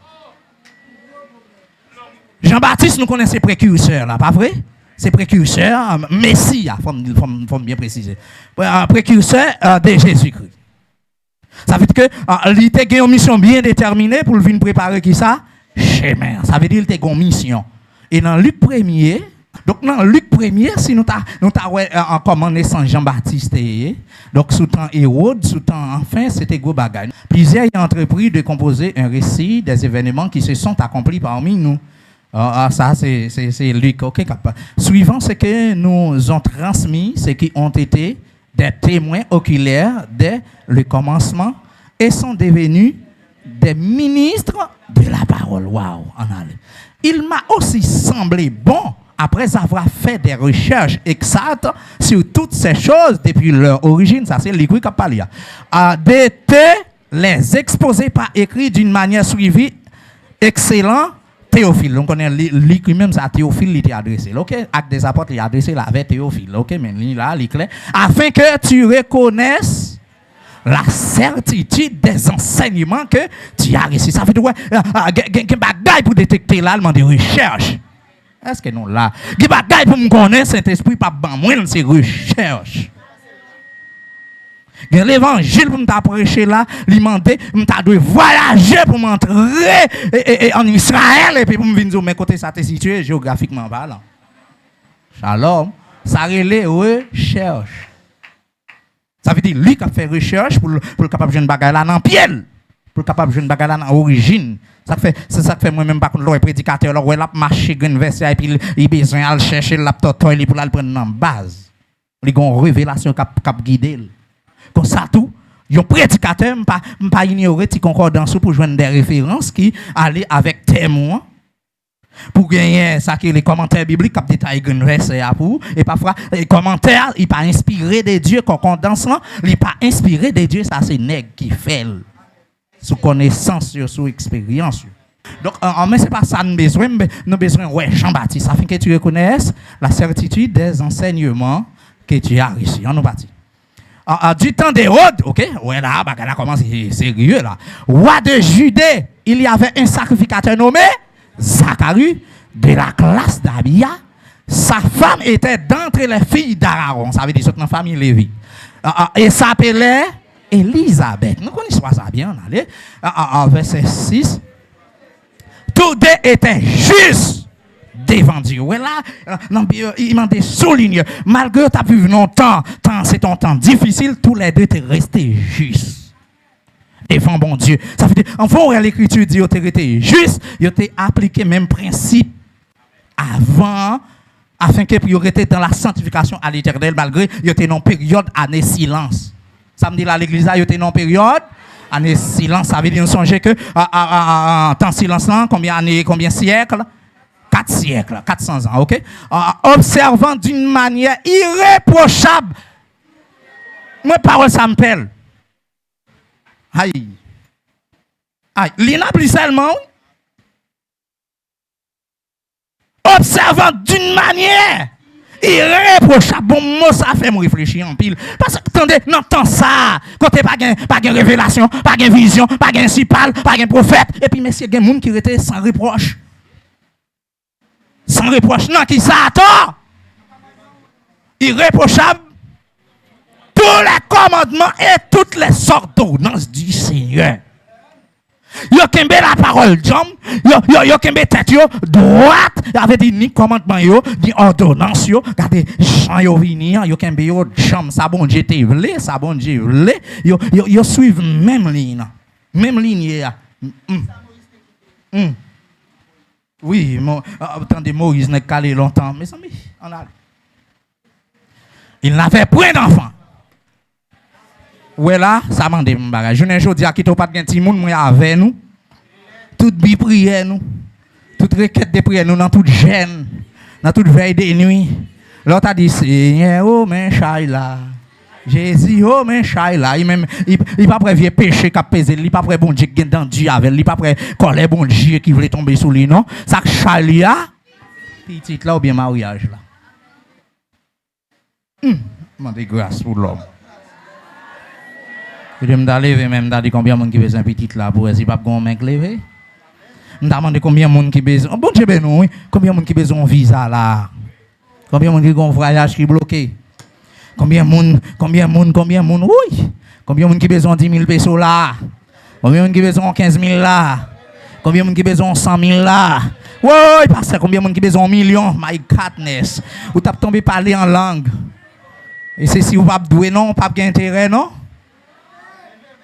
Jean-Baptiste, nous connaissons précurseurs là, pas vrai? c'est précurseur, Messie, faut bien préciser. Précurseur de Jésus-Christ. Ça veut dire que il a une mission bien déterminée pour venir préparer qui ça? Chemin. Ça veut dire qu'il a une mission. Et dans Luc 1er, donc dans Luc 1er, si nous avons comment naissance Jean-Baptiste, donc sous temps Hérode, sous temps enfin, c'était gros bagaille. Plusieurs ont entrepris de composer un récit des événements qui se sont accomplis parmi nous. Ça, c'est Luc. Okay, suivant ce que nous ont transmis, ce qui ont été des témoins oculaires dès le commencement et sont devenus des ministres de la parole. Waouh! Il m'a aussi semblé bon, après avoir fait des recherches exactes sur toutes ces choses depuis leur origine, ça c'est l'écrit qui a parlé, de les exposer par écrit d'une manière suivie, excellent. Théophile, donc on est l'écrit même ça, Théophile, il était adressé. Ok, Acte des Apôtres, il est adressé là avec Théophile. Ok, mais là, il est clair. Afin que tu reconnaisses la certitude des enseignements que tu as reçus. Ça fait de quoi? Il y a bagaille pour détecter l'allemand de recherche. Est-ce que non là? Il y a bagaille pour me connaître, Saint-Esprit, pas ban moi, c'est recherche. L'évangile pour me prêcher là, il m'a dit, je dois voyager pour m'entrer en Israël et puis pour me venir de mes côtés, ça t'est situé géographiquement parlant. Shalom, ça relève recherche. Ça veut dire lui qui a fait recherche pour le capable de jouer une bagarre là dans pied, pour le capable de jouer une bagarre là dans origine. C'est ça que fait moi-même par contre le prédicateur, là, il a marché une verset et puis il a besoin de chercher le laptop pour le prendre en base. Il a une révélation qui a guidé. Comme ça tout, un prédicateur pas ignorer ti concordance pour joindre des références qui allaient avec témoins pour gagner ça qui les commentaires bibliques qui détaillent un verset pour et parfois les commentaires il pas inspiré de Dieu concordance là, il pas inspiré de Dieu, ça c'est nèg qui fait sous connaissance sous expérience. Donc mais c'est pas ça nous besoin ouais Jean-Baptiste afin que tu reconnaisses la certitude des enseignements que tu as reçus. On nous parti. Du temps d'Hérode, ok, ouais là, bah commence sérieux là. Roi de Judée, il y avait un sacrificateur nommé Zacharie de la classe d'Abia. Sa femme était d'entre les filles d'Aaron, ça veut dire dans la famille Lévi. Et s'appelait Élisabeth. Nous connaissons ça bien, allez. Verset 6. Tous deux étaient justes devant Dieu. Ouais là, il m'a dit souligne, malgré que tu as vu longtemps, c'est un temps difficile, tous les deux étaient restés justes devant bon Dieu. Ça veut dire, en fait, l'écriture dit qu'ils étaient justes, ils ont appliqué le même principe avant, afin que priorité dans la sanctification à l'éternel, malgré qu'ils étaient dans période année silence. Ça me dit là, l'église, ils étaient dans période année silence. Ça veut dire, nous songez que, temps silence, combien siècles? 4 siècles, 400 ans, ok? Observant d'une manière irréprochable. Moi, parole, ça me pèle. Aïe. Aïe. L'ina plus seulement. Observant d'une manière irréprochable. Bon, moi, ça fait me réfléchir en pile. Parce que, attendez, n'entends ça. Quand t'es pas de révélation, pas de vision, pas de principal, pas de prophète. Et puis, messieurs, il y a des gens qui étaient sans reproche. Sans reproche, non, qui s'attend. Irréprochable. Tous les commandements et toutes les sortes d'ordonnances du Seigneur. Yo kembe la parole, John. Yo kembe tête yo droite. Il avait dit ni commandement yo, ni ordonnance yo. Regardez, Jean yo vini, yo kembe yo jam, ça bon Dieu te vle, ça bon Dieu vle. Yo suivent même ligne. Même ligne. Oui, attendez, Moïse n'est calé longtemps, mais ça on a. Il n'avait point d'enfant. Ouais là, ça m'a dit m'bagage. Je ne dis à qui to pas de petit monde moi avec nous. Toute bi prière nous. Toute requête de prière nous dans toute gêne, dans toute veille de nuit. L'autre a dit Seigneur, oh men Shaila. Jésus, oh men Shaila. Il pas prévu péché qu'a pesé, il pas prêt bon Dieu qui dans Dieu avec, il pas prêt coller bon Dieu qui voulait tomber sous lui non. Ça Shaila petite là ou bien mariage là. Demandez grâce pour l'homme. Je me lever même dit combien de monde qui besoin petit là pour si pas gon mec lever. Me demande combien de monde qui besoin bon Dieu ben oui, combien de monde qui besoin visa là. Combien de monde qui ont un voyage qui est bloqué? Combien de monde? Oui. Combien de monde qui a besoin de 10 000 pesos là? Combien de monde qui a besoin de 15 000 là? Combien de monde qui a besoin de 100 000 là? Oui, parce que combien de monde qui a besoin de 1 million? My godness. Ou t'as tombé parler en langue. Et c'est si vous pas doué non, pas d'intérêt non?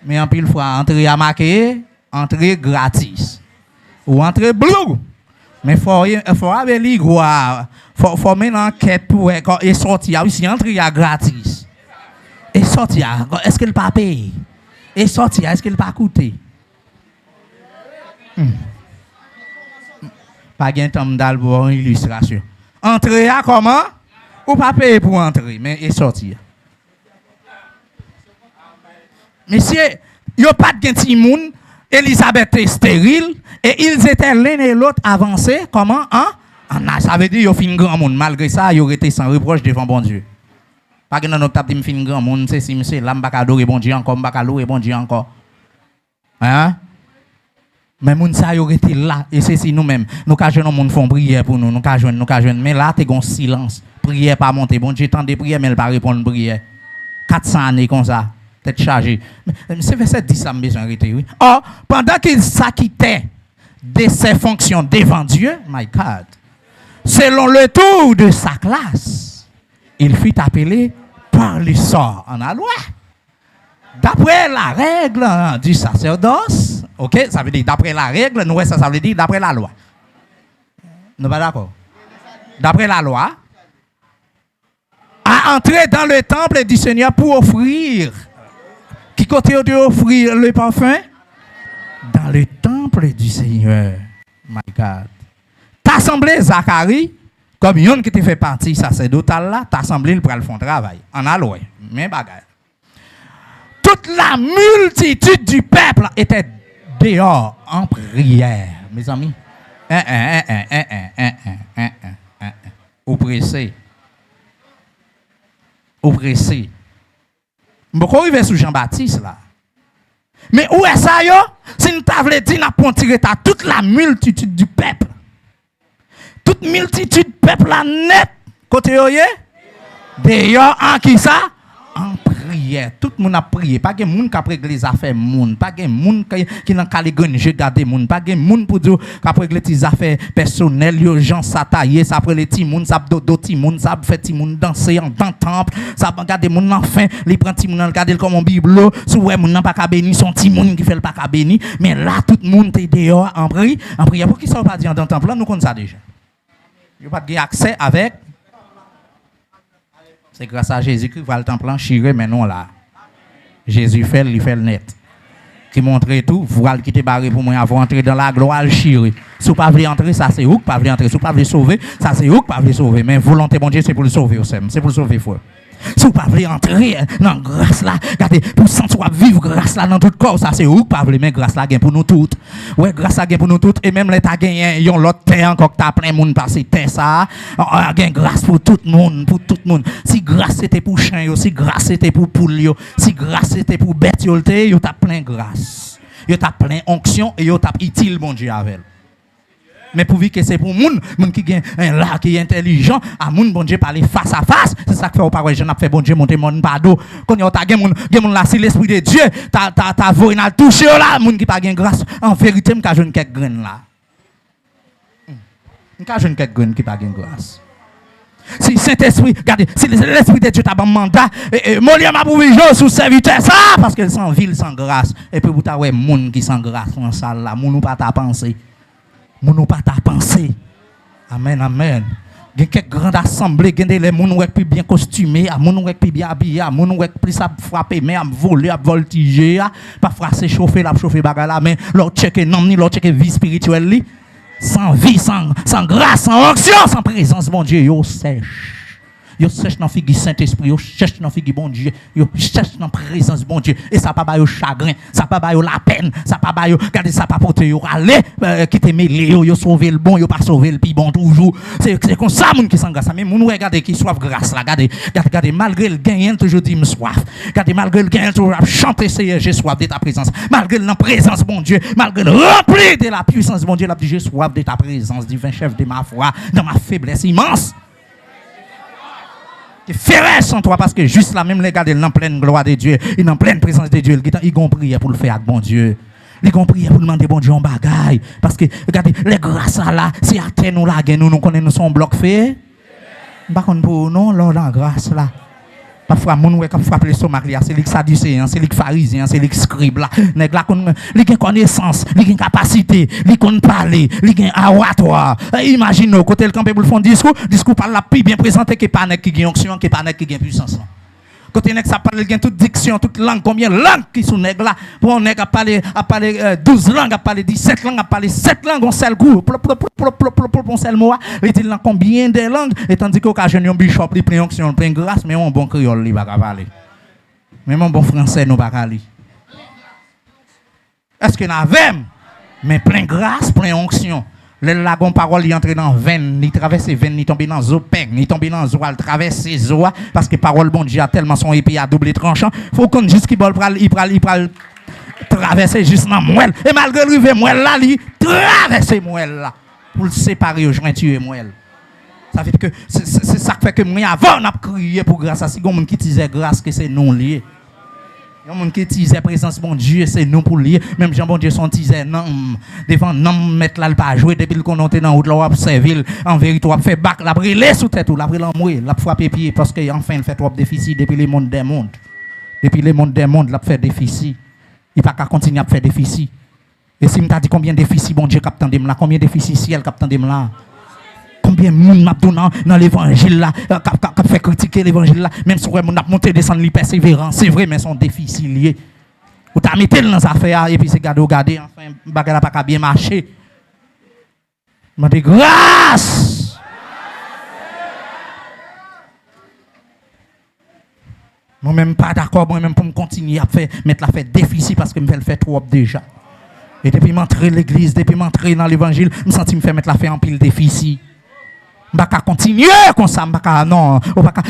Mais en pile fois, entrer à marquer, entrer gratis. Ou entrer bleu. Mais il faut avoir faut mener une enquête pour et sortir. Si entrer à gratis. Et sortir, est-ce qu'il pas payer? Et sortir, est-ce qu'il pas coûter? Pas de temps d'al pour une illustration. Entrer à comment? Ou pas payer pour entrer, mais et sortir. Monsieur, il n'y a pas de petit monde. Elisabeth est stérile et ils étaient l'un et l'autre avancés. Comment? Ça veut dire qu'ils ont fait un grand monde. Malgré ça, ils ont été sans reproche devant bon Dieu. Pas que dans notre table, ils ont fait un grand monde. C'est si monsieur, là, je ne vais pas adorer bon Dieu encore, je ne vais pas adorer bon Dieu encore. Hein? Mais moun sa yo été là et c'est si nous-mêmes nous ca jeune monde font prière pour nous ca jeune mais là t'es gon silence prière pas monter bon Dieu tend des prières mais elle pas répondre prière 400 années comme ça tête chargée mais c'est verset 10 ça me besoin arrêter oui. Or pendant qu'il s'acquittait de ses fonctions devant Dieu my God selon le tour de sa classe il fut appelé par le sort en la loi d'après la règle du sacerdoce. Ok, ça veut dire d'après la règle, nous ça veut dire d'après la loi. Nous pas d'accord. D'après la loi, à entrer dans le temple du Seigneur pour offrir. Qui côté de offrir le parfum? Dans le temple du Seigneur. My God. T'as semblé Zacharie, comme yon qui te fait partie sacerdotal là, t'as semblé le pour le fond travail. En alloué, mais bagarre. Toute la multitude du peuple était dehors en prière, mes amis. Oppressé. Oppressé. Beaucoup arrivé sous Jean-Baptiste là. Mais où est ça yo? Si nous t'avons dit n'a pas tiré toute la multitude du peuple. Toute multitude du peuple là net côté yo dehors en qui ça? En prière. Tout le monde a prié. Pas de monde qui a réglé les affaires monde. Pas de monde qui n'a qu'à les garder monde. Pas de monde pour dire qui a réglé les affaires personnelles. Les gens s'attaillent. Ça après les petits monde, ça dodo petits monde, ça fait petits monde danser dans le temple. Ça regarder monde enfin. Les prend petits monde regarder comme un bibelot. Si ouais monde n'a pas qu'à bénir son petit monde qui fait le pas qu'à bénir. Mais là tout le monde est dehors en prière. En prière. Pour qui ça pas dire dans le temple là nous connaissons ça déjà. Il n'y a pas de accès avec. C'est grâce à Jésus qui va le temple en chiré, mais non là. Jésus fait le net. Qui montre tout, voilà qui te barré pour moi avant d'entrer dans la gloire, chiré. Si vous ne pouvez pas entrer, ça c'est où que pas entrer. Si vous ne pouvez pas sauver, ça c'est où que pas sauver. Mais volonté bon Dieu, c'est pour le sauver aussi. C'est pour le sauver fort. Si vous ne pouvez pas entrer dans la grâce là, regardez, pour sentir vivre grâce là dans tout corps, ça c'est où que pas mais grâce là gain pour nous toutes. Ouais, grâce là gain pour nous toutes et même les ta gagné yon l'autre terre encore que t'as plein monde passer terre ça, gain grâce pour tout le monde, pour tout le monde. Si grâce c'était pour chien yo, si grâce c'était pour poule yo, si grâce c'était pour bête yo t'a plein grâce. Yo t'a plein onction et yo t'a utile bon Dieu avec. Mais pour que c'est pour moun qui est là qui est intelligent à moun bon Dieu parler face à face c'est ça que fait pas je n'a fait bon Dieu monter mon pardon quand y a ta moun là si l'esprit de Dieu ta voix n'a touché là moun qui pas gain grâce en vérité m'ka jeune quelques graines là m'ka jeune quelques graines qui pas gain grâce si Saint-Esprit regardez si l'esprit de Dieu t'a ban mandat Molière m'a pour vivre sous serviteur ça parce qu'elle sans ville sans grâce et puis vous ta ouais moun qui sans grâce en salle là moun ou pas ta penser moun pas ta pensée. Amen, amen. Il y a quelques grandes assemblées, il y a des gens qui sont bien costumés, des gens qui sont bien habillés, des gens qui sont frappés, mais à voler, à voltiger, parfois c'est chauffer, la chauffer bagarre, mais leur checker non ni leur checker vie spirituelle, sans vie, sans grâce, sans onction, sans présence, bon Dieu, yo sèche. Yo cherche dans figue Saint-Esprit, yo cherche dans figue bon Dieu, yo cherche dans présence bon Dieu et ça pas ba yo chagrin, ça pas ba yo la peine, ça pas ba yo regardez ça pas porter yo aller qui te mêler yo sauver le bon, yo pas sauver le pi bon toujours. C'est comme ça moun qui s'engage, mais moun regarder qui soif grâce là, regardez malgré le gain toujours dit me soif. Regardez malgré le gain toujours chanter Seigneur, j'ai soif de ta présence. Malgré la présence bon Dieu, malgré le rempli de la puissance bon Dieu, la j'ai soif de ta présence, divin chef de ma foi, dans ma faiblesse immense. Qui ferait sans toi parce que juste là même les gars dans pleine gloire de Dieu, ils en pleine présence de Dieu, ils ont prié pour le faire avec bon Dieu. Ils ont prié pour demander bon Dieu en bagaille parce que regardez les grâces là, si à terre nous là nous connaissons son bloc fait. Par contre pour non là la grâce là. Parfois mon ouais quand frappe le stomac là, c'est les sadducéens, c'est les pharisiens, c'est les scribes là, nèg là li gen connaissance, li gen capacité, li kon parler, li gen oratoire. Imagine côté le campé pour le fond discours parle la plus bien présenté que pas nèg qui gen onction, que pas nèg qui gen puissance. Côté nèg ça parle gen toute diction, toute langue, combien de langues qui sous nèg là, pour nèg a parler 12 langues, a parler 17 langues, a parler 7 langues en seul coup, pour seul mot, il dit là combien de langues et tandis qu'au cas jeune bishop il prend onction, il prend grâce, mais mon bon créole il va pas parler. Mais mon bon français nous pas parler. Est-ce que n'avait mais plein grâce, plein onction. Le lagon parole, il entre dans veine, il traverse veine, il tombe dans zopeng, il tombe dans zoa, il traverse zoa, parce que parole bon Dieu a tellement son épée à double tranchant, faut qu'on juste qu'il pral traverser juste dans moelle, et malgré le moelle là, il traverse moelle là, pour le séparer au joint tuer moelle. Ça fait que c'est ça qui fait que moi avant on a crié pour grâce à si gon monde qui disait grâce que c'est non lié. Il y a des gens qui disent présence bon Dieu, c'est nous pour lier. Même Jean bon Dieu son disait non, devant non mettre là le pas jouer depuis qu'on est dans route là on servir en vérité on fait bac la brûler sous tête ou la brûler en mourir, la frapper pied parce que enfin il fait trop déficit depuis les mondes des mondes. Depuis les mondes des mondes, la fait déficit. Il pas qu'à continuer à faire déficit. Et si m't'a dit combien de déficit bon Dieu captant de là, combien de déficit ciel captant de là. Combien de monde m'a donné dans l'évangile là, qui fait critiquer l'évangile là, même si on a monté descendre les persévérants, c'est vrai, mais son déficit lié. Ou t'as mis dans les affaires et puis c'est regarder, enfin, bagarre n'a pas bien marché. Je dis grâce! Moi-même pas d'accord, moi-même pour me continuer à faire, mettre la fête déficit parce que je me fais trop déjà. Et depuis m'entrer l'église, depuis m'entrer dans l'évangile, je me sens me faire mettre la fête en pile déficit. Je ne vais pas continuer comme ça, non.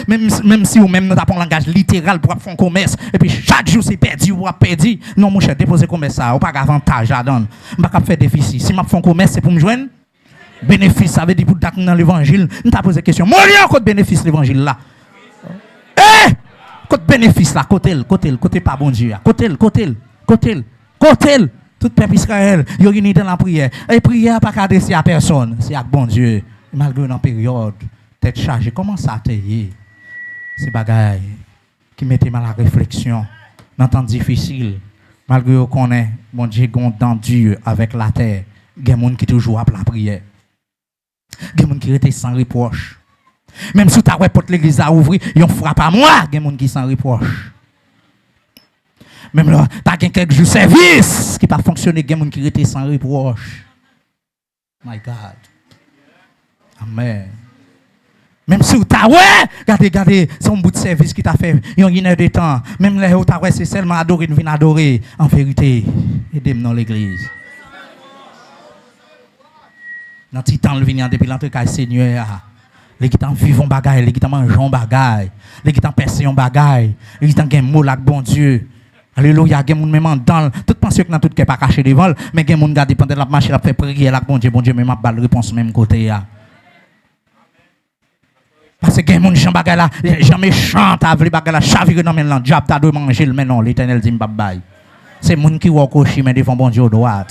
Même si ou même nous avons un langage littéral pour faire un commerce, et puis chaque jour c'est perdu ou perdu. Non, mon cher, déposer commerce ça, ou pas d'avantage à donner. Je ne vais pas faire déficit. Si je fais un commerce, c'est pour me joindre. Bénéfice, ça veut dire pour dans l'évangile. Je t'ai posé question. Moi, il y a un bénéfice l'évangile là. Côté bénéfice là, côté pas bon Dieu. Côté. Tout peuple Israël, ils sont unis dans la prière. Et prière pas adressée à personne, c'est à bon Dieu. Malgré une période, tête chargée, comment ça t'est? C'est bagaille qui mettait mal à la réflexion, dans temps difficile, malgré qu'on est, bon Dieu, dans Dieu avec la terre, il y a des gens qui toujours à la prière. Il y a des gens qui étaient sans reproche. Même si tu as porte l'église à ouvrir, ils ont frappé à moi, il y a des gens qui sans reproche. Même là, tu as quelques jours de service qui n'a pas fonctionné, il y a des gens qui étaient sans reproche. My God. Amen. Même si tu as regardez, c'est un bout de service qui t'a fait une heure de temps. Même là où tu as c'est seulement adorer, nous venons adorer. En vérité, aidez-moi dans l'église. Dans le temps, le venir depuis l'entrée du Seigneur. Les qui t'en vivent en bagaille, les qui t'en mangent en bagaille, les qui t'en percent en bagaille, les qui t'en gagnent mot là, bon Dieu. Alléluia, il y a des gens même dans tout pense que dans tout cas pas caché devant, mais il y a des gens qui garder pendant la marche, la fait prier là, bon Dieu, même pas de réponse même côté là. Parce que les gens qui bagay là, jamais chante avec les bagay là, chavire dans men là, diable t'a de manger mais non, l'Éternel dit m'pa bay. C'est moun qui wok au chemin devant bon Dieu au droit.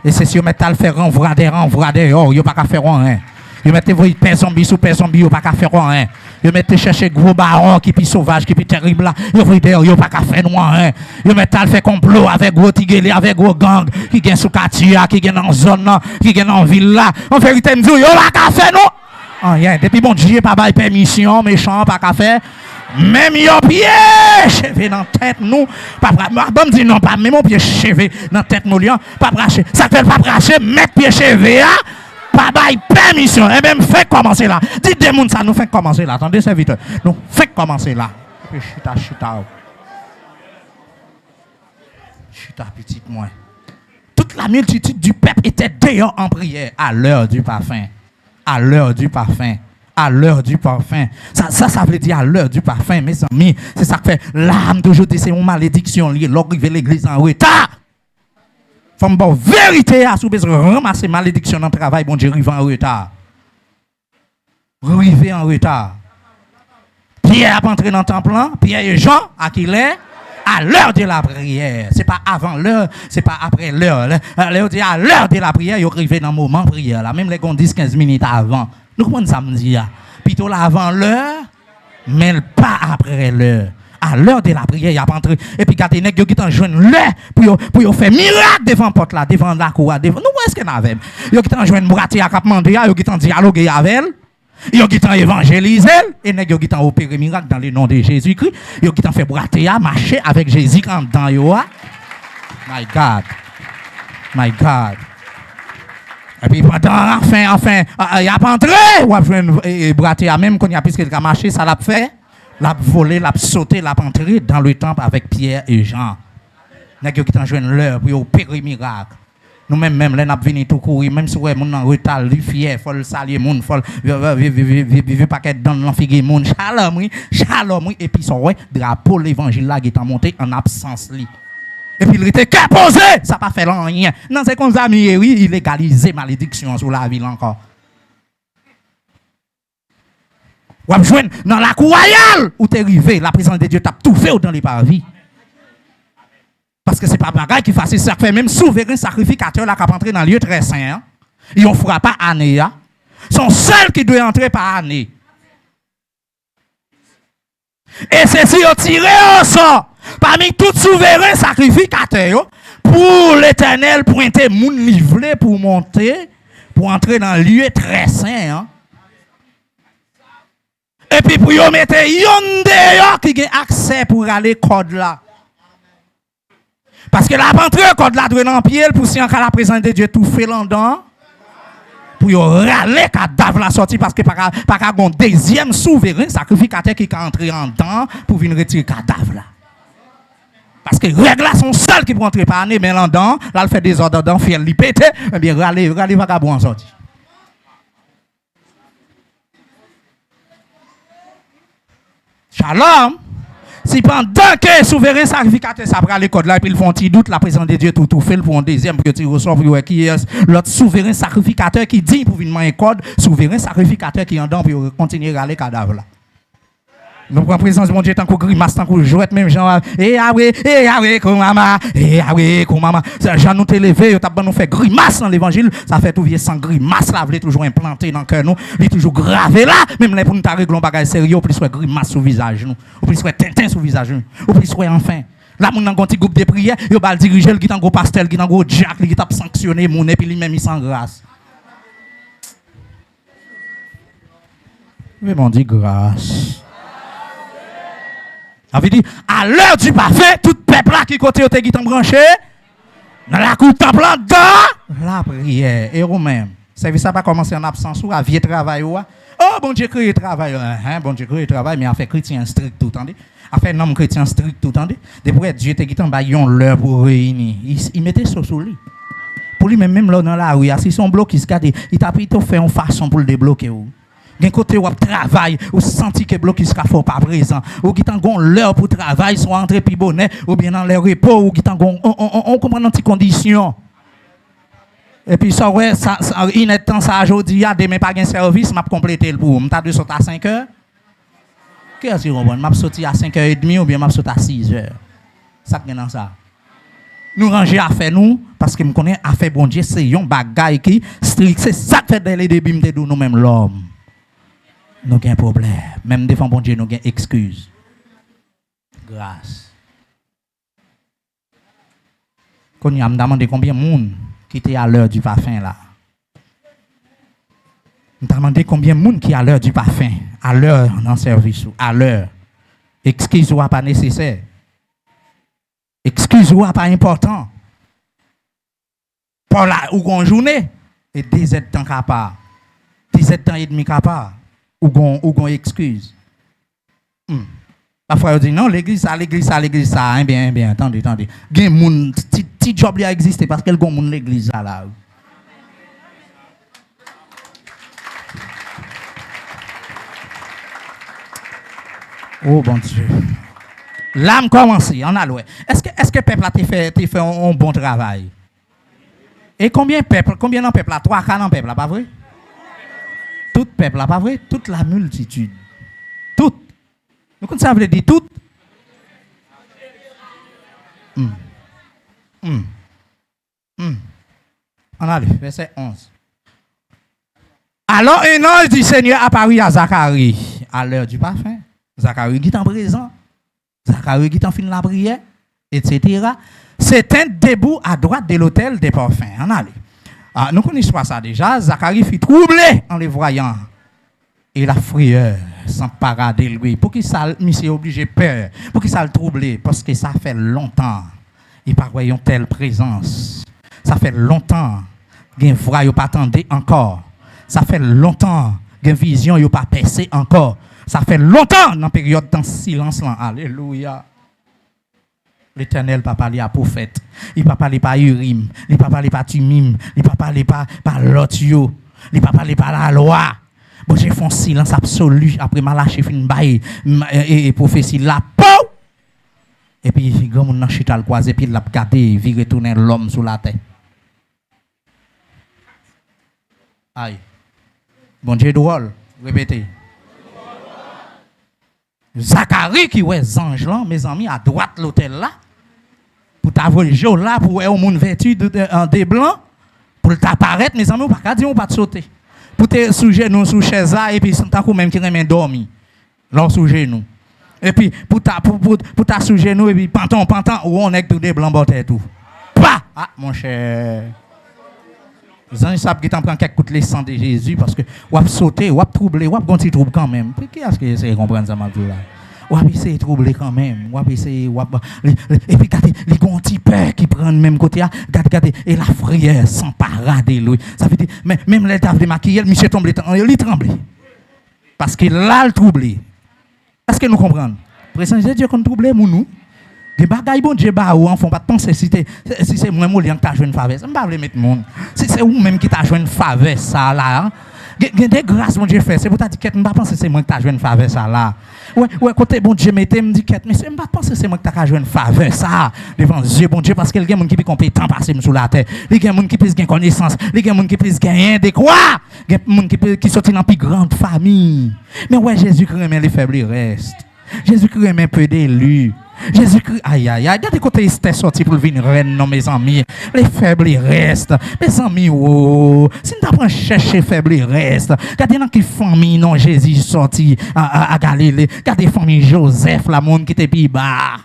Et c'est si vous mettez le faire renvoyer, oh, yo pas qu'à faire rien. Vous mettez vos père zombie sous père zombie, yo pas qu'à faire rien. Vous mettez chercher gros baron qui puis sauvage, qui puis terrible là, yo voyez yo pas qu'à faire rien. Vous mettez le faire complot avec gros tigélé, avec gros gang qui gagne sous quartier, qui gagne dans zone là, qui gagne dans ville là. En vérité, me dit yo pas qu'à faire non. Rien. Depuis bon Dieu, pas de permission, méchant, pas qu'à faire. Même yon pied chevé dans la tête, nous. Pas bon dit non, pas même mon pied chevé dans la tête, nous, pas bracher. Ça fait pas bracher, mettre pied chevé, pas de permission. Et même fait commencer là. Dites des gens, ça nous fait commencer là. Attendez, serviteur. Nous fait commencer là. Et puis, chita, petite moi. Toute la multitude du peuple était dehors en prière à l'heure du parfum. À l'heure du parfum. À l'heure du parfum. Ça veut dire à l'heure du parfum, mes amis. C'est ça que fait l'âme toujours c'est une malédiction liée. L'arrivée l'église en retard. Faut me dire vérité à soulever ramasser malédiction dans le travail. Bon Dieu, arrive en retard. Arriver en retard. Pierre a entré dans le temple, Pierre et Jean, à qui l'est? À l'heure de la prière. Ce n'est pas avant l'heure, ce n'est pas après l'heure. L'heure dit à l'heure de la prière, ils arrivent dans le moment de prière. Là. Même les 10-15 minutes avant. Nous comprenons ça me dit. Plutôt là avant l'heure, mais pas après l'heure. À l'heure de la prière, il y a pas entré. Et puis, quand il y a des gens qui ont joué l'heure pour faire miracle devant la porte là, devant la cour. Nous, est-ce qu'il y en avait? Ils ont joué une bratie à Capmandé, ils ont dialogué avec elle. Ils ont évangélisé et ils ont opéré miracle dans le nom de Jésus-Christ. Ils ont fait brater, marcher avec Jésus quand dans yo. My God. My God. Et puis pendant enfin, il a pas entré. Ou a joué brater même quand il a puisqu'il a marché, ça l'a fait. L'a volé, l'a sauté, l'a entré dans le temple avec Pierre et Jean. Ils ont joué l'heure pour opérer miracle. Nous-mêmes, même, là, nous venons tout courir, même si nous sommes en retard, nous sommes fiers, il faut le saluer, il faut vivre paquet dans l'enfigue, shalom, et puis son drapeau, l'évangile là, qui est monté en absence. Et puis il était qu'à poser, ça n'a pas fait rien. Non, c'est comme ça, oui, il légalisait malédiction sur la ville encore. Ou à jouer dans la cour royale, où tu es arrivé, la présence de Dieu t'a tout fait dans les parvis. Parce que ce n'est pas bagaille qui fasse ça. Fait même souverain sacrificateur là qui a entré dans le lieu très saint. Hein? Ils ne fera pas année. Hein? Sont seuls qui doivent entrer par année. Et ceci ont tiré au sort parmi tout souverain sacrificateur pour l'Éternel pointer moun livré pour monter, pour entrer dans le lieu très saint. Hein? Et puis pour y mettre yon dehors qui a accès pour aller code là. Parce que la rentrée, quand la douane en pied, pour si encore la présence de Dieu tout fait là-dedans, pour y râler cadavre la sortie, parce que pas un deuxième souverain sacrificateur qui est entré en dedans pour venir retirer cadavre là. Parce que les règles sont seules qui vont entrer par année, mais là-dedans, là, elle fait des ordres d'en faire li pété, eh bien, râler vagabond en sortie. Shalom. Si pendant que souverain sacrificateur ça prend les codes là et puis ils font petit doute la présence de Dieu tout fait pour un deuxième pour que tu reçois pour qui est l'autre souverain sacrificateur qui dit pour venir un code souverain sacrificateur qui en dedans pour continuer à aller cadavre là. Nous prenons présence de mon Dieu tant qu'on grimace tant qu'on jouette même genre comme maman comme maman Jean nous t'élever t'as pas nous fait grimace dans l'évangile ça fait tout vieux sans grimace là voulait toujours implanter dans le cœur nous il toujours gravé là même là pour nous ta régler un bagage sérieux plus soit grimace sur visage nous ou plus soit tintin sur visage nous ou plus soit enfin là mon dans un petit groupe de prière yo va diriger qui dans gros pastel qui dans gros jack qui t'a sanctionné mon et puis lui même il sans grâce mais bon dit grâce. Ça veut dire, à l'heure du parfait, tout peuple là qui côté qui t'en branché, dans la cour temple dans la prière. Et vous-même, service ça pas commencer en absence ou à vieux travail ou oh bon Dieu créé travail, bon Dieu créé travail, mais a fait chrétien strict tout entendez. A fait homme chrétien strict tout entendez. Depuis Dieu te qui t'en baillon l'heure pour réunir. Il mettait ça sur lui. Pour lui même là dans la rue, si son bloc il se garde, il t'a plutôt fait une façon pour le débloquer ou. D'un côté où travail ou senti que bloc sera fort pas présent ou qui t'en l'heure pour travail soit entré puis bonnet ou bien dans les repos ou qui t'en on comprend dans ces conditions et puis ça ouais ça il est temps ça aujourd'hui a demain pas gain service m'a compléter pour m'ta de sortir à 5h qu'est-ce que on m'a sorti à 5h30 ou bien m'a sorti à 6h ça que dans ça nous ranger à faire nous parce que me connais à faire bon Dieu c'est un bagaille qui strict c'est ça fait dès le début me nous même l'homme. Nous avons un problème. Même devant bon Dieu, nous avons excuse. Grâce. Quand on me demandé combien de monde qui était à l'heure du parfum là. On m'a demandé combien de monde qui est à l'heure du parfum, à l'heure dans le service, à l'heure. Excuse-moi pas nécessaire. Excuse-moi pas important. Pour la ou une journée et 17 temps capable. 17 ans et demi capable. Ou gon excuse. Parfois on dit non l'église ça hein, bien attendez gen moun ti job li a existé parce qu'elle gon moun l'église là. Oh bon Dieu. L'âme commence, on a loué. Est-ce que peuple a fait un bon travail? Et combien de peuple là 3-4 peuple là pas vrai? Tout peuple, là, pas vrai? Toute la multitude. Toute. Nous connaissons ça veut dire tout. On a le verset 11. Alors un ange du Seigneur apparut à Zacharie à l'heure du parfum. Zacharie qui est en présent. Zacharie qui est en fin de la prière, etc. S'éteint debout à droite de l'autel des parfums. On a le. Nous connaissons pas ça déjà. Zacharie fut troublé en les voyant. Et la frayeur s'empara de lui. Pour qu'il ça, monsieur obligé peur. Pour qu'il ça le troublé. Parce que ça fait longtemps. Il pas voyons telle présence. Ça fait longtemps. Gen voix yo pas attendé encore. Ça fait longtemps. Gen vision yo pas percé encore. Ça fait longtemps dans période dans silence là. Alléluia. L'Éternel pas parler à prophète. Il pas parler par Urim, il pas parler par Tumim, il pas parler par l'autre yo. Il pas parler par la loi. Bon, j'ai fait un silence absolu après Malachi fin bail et prophétie la peau. Et puis grand monde dans chita le croiser puis l'a regarder virer tourner l'homme sur la terre. Aïe. Bon Dieu drôle, répétez. Zacharie qui ouais ange là, mes amis à droite l'hôtel là. Pour t'avoir le jour là pour au monde vêtu de blanc pour t'apparaître mes amis, pas dire on pas te sauter. Pour te sous genou sous chaise et puis tant qu'on même qui remet dormi. Là sous genou. Et puis pour ta sous genou et puis panton où on est tout des blancs botte tout. Pas ah mon cher. Les anges savent qu'ils en prennent quelques coups de sang de Jésus parce que ou a sauté, ou a troublé, ou a gonti trouble quand même. Qui est-ce qui essaie de comprendre ça maintenant là? Ou a essayer de troubler quand même, ou a essayer et puis regardez, les gonti peur qui prennent même côté, regardez et la frayeur s'empara de lui. Ça veut dire même les tables de maquiller, monsieur tombe il tremble. Parce que là le troublé. Est-ce que nous comprenons? Présence de Dieu qu'on troublé nous. Les bagailles bon Dieu ba ou enfant pas penser si c'est moi qui t'a joué une faveur. Ça me pas mettre monde. Si c'est vous même qui t'a joué une faveur ça là. Gen des grâces mon Dieu fait, c'est pour ta dit qu'elle me pas penser c'est moi qui t'a joué une faveur ça là. Ouais côté bon Dieu mettez me dit qu'elle mais c'est me pas penser c'est moi qui t'a joué une faveur ça devant Dieu bon Dieu parce que il y a monde qui est compétent passer sur la terre. Il y a monde qui plus gain connaissance, il y a monde qui plus gain de quoi? Il y a monde qui sorti dans plus grande famille. Mais ouais Jésus Christ mais les faibles restent. Jésus Christ mais peu d'élus. Jésus-Christ, aïe, regardez côté Esther sorti pour venir reine, non, mes amis. Les faibles, ils restent. Mes amis, oh, si nous avons cherché les faibles, ils restent. Regardez dans quelle famille, non, Jésus sorti à Galilée. Regardez la famille Joseph, la monde qui était plus bas.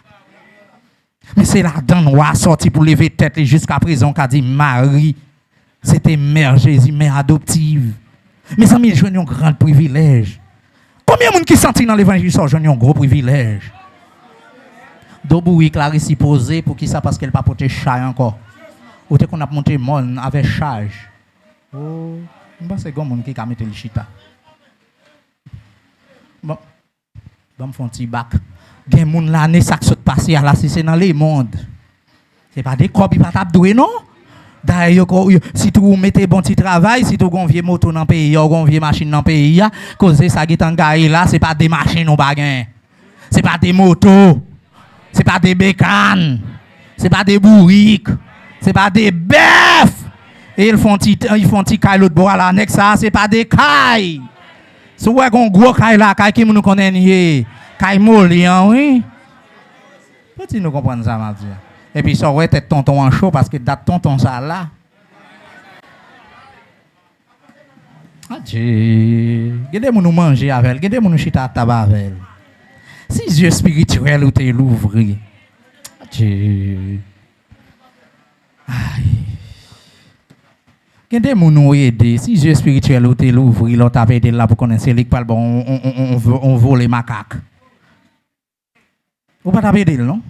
Mais c'est la dame noire sorti pour lever tête jusqu'à présent qu'a dit Marie. C'était mère Jésus, mère adoptive. Mes amis, ils ont un grand privilège. Combien de monde qui sentit dans l'évangile sont un gros privilège? Doboui Clarisse posé pour qui ça parce qu'elle pas porté chat encore. Ou qu'on a monté mon avec charge. Oh, c'est comme monde qui a mis le chita. Bon font petit bac. Gen moun l'année ça saute passer à la si c'est dans les mondes. C'est pas des corps qui pas t'abdouer non. D'ailleurs si tu mettez bon petit travail, si tu gon vieux moto dans pays, ou gon vieux machine dans pays, cause ça qui t'engaille là, c'est pas des machines ou baguin. C'est pas des motos. C'est pas des bécanes, c'est pas des bourriques, c'est pas des bœufs. Et ils font petit caille l'autre bois là, next ça, c'est pas des cailles. C'est ouais qu'on gros caille là, caille qui nous connaît nié, caille molian, oui. Petit nous comprendre ça maintenant. Et puis ça ouais tête tonton en chaud parce que date tonton ça là. Dieu, gardez nous manger avec, gardez nous chita tabac avec. Si yeux spirituels ou t'es l'ouvrir. Dieu. Aïe. Quand des gens nous aident, si yeux spirituels ou t'es l'ouvrir, l'on t'a aidé là pour connaître les pas bon, on vole les macaques. Ou pas t'aider non?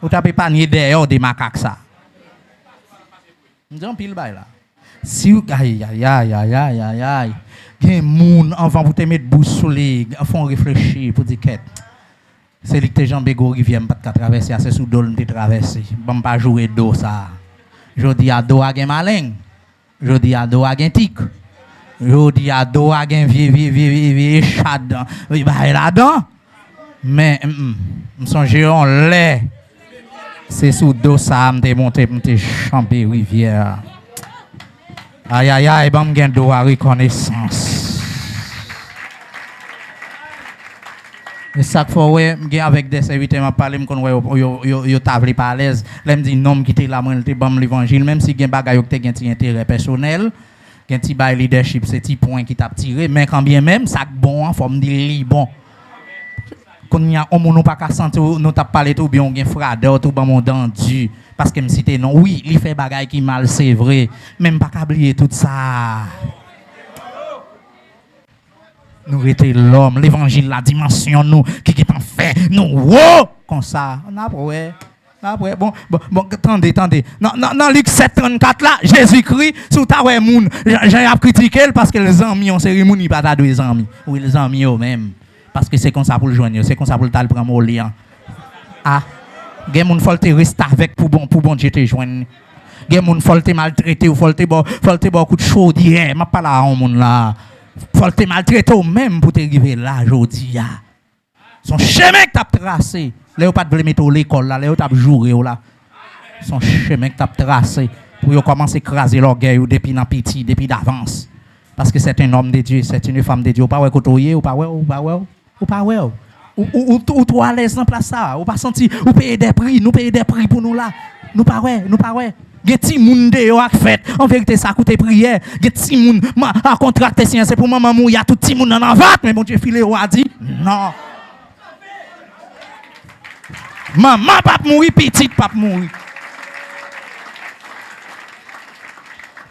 Ou t'as pas nier dehors des macaques ça. Nous avons pile bail là. Si aïe. Gen moun avant pour te mettre bouche sous les font réfléchir pour dire quête. C'est lui que tes jambes go rivière pas traverser, c'est sous dol te traverser. Bon pas jouer d'eau ça. Jodi a do a gen malin. Jodi a do a gen tic. Jodi a do a gen vieux chad. Ba là-dedans. Mais songe on lait. C'est sous d'eau ça me monter pour te champer rivière. Aïe, bon gen do a reconnaissance. Et ça qu'il faut ouais, avec des serviteurs m'a parlé me connait yo tavle pas à l'aise. Là me dit non qui était là moi était bon l'évangile même si gen bagay yo te gen ti intérêt personnel, gen ti bail leadership c'est ti point qui t'a tiré mais quand bien même ça bon en forme de bon. Quand y a on nous pas qu'à sentir nous t'a parlé tout bien gen fradeur tout bon monde endu parce que me cité non oui, il fait bagay qui mal c'est vrai, même pas qu'à oublier tout ça. Nous étions l'homme, l'évangile, la dimension, nous, qui est en fait, nous, wow, comme ça. On a ouais. Bon, attendez. Dans Luc 7, 34, là, Jésus-Christ, sous ta ouais, moun, j'ai critiqué parce que les amis ont cérémonie, pas ta deux amis. Oui, les amis eux-mêmes. Parce que c'est comme ça pour le joindre, c'est comme ça pour le tal prendre au lien. Ah, gen moun faut te rester avec pour bon Dieu te joindre. Gen moun faut te maltraiter ou faut te bon coup de chaud, dire, m'a pas là, on moun là. Faut te maltraiter ou même pour te arriver là aujourd'hui. Son chemin que tu as tracé, là, pas de mettre à l'école, là, tu as joué là. Son chemin que tu as tracé pour commencer à écraser l'orgueil depuis dans petit, depuis d'avance. Parce que c'est un homme de Dieu, c'est une femme de Dieu. Ou pas ouais côtoyer, ou pas ouais. Ou toi à l'aise dans place ça, ou pas senti, ou payer des prix, nous payer des prix pour nous là. Nous pas ouais. Gen ti moun de yo ak fait en vérité ça coûte prière gen ti moun a contracté c'est pour maman mou y a tout ti moun en vat mais bon Dieu filé ou a dit non maman pas mourir petite pas mourir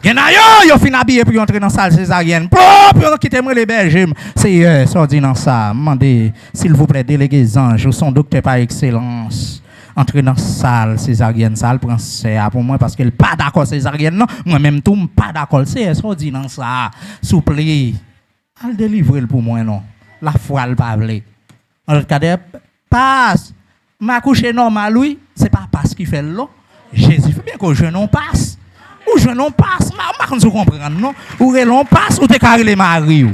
gen yo fin habillé pour entrer dans salle césarienne pour quitter moi les bergers c'est sorti dans ça demandez s'il vous plaît délégué ange son docteur par excellence entrer dans salle césarienne salle prend ça pour moi parce qu'elle pas d'accord césarienne non moi même tout pas d'accord c'est ça dit dans ça s'il vous plaît al délivrer pour moi non la foi elle pas vle en l'autre cas passe m'a couché normal oui c'est pas passe qui fait là Jésus fait bien que je non passe ou je non passe ma quand vous comprendre non ou relon passe ou te carré les mari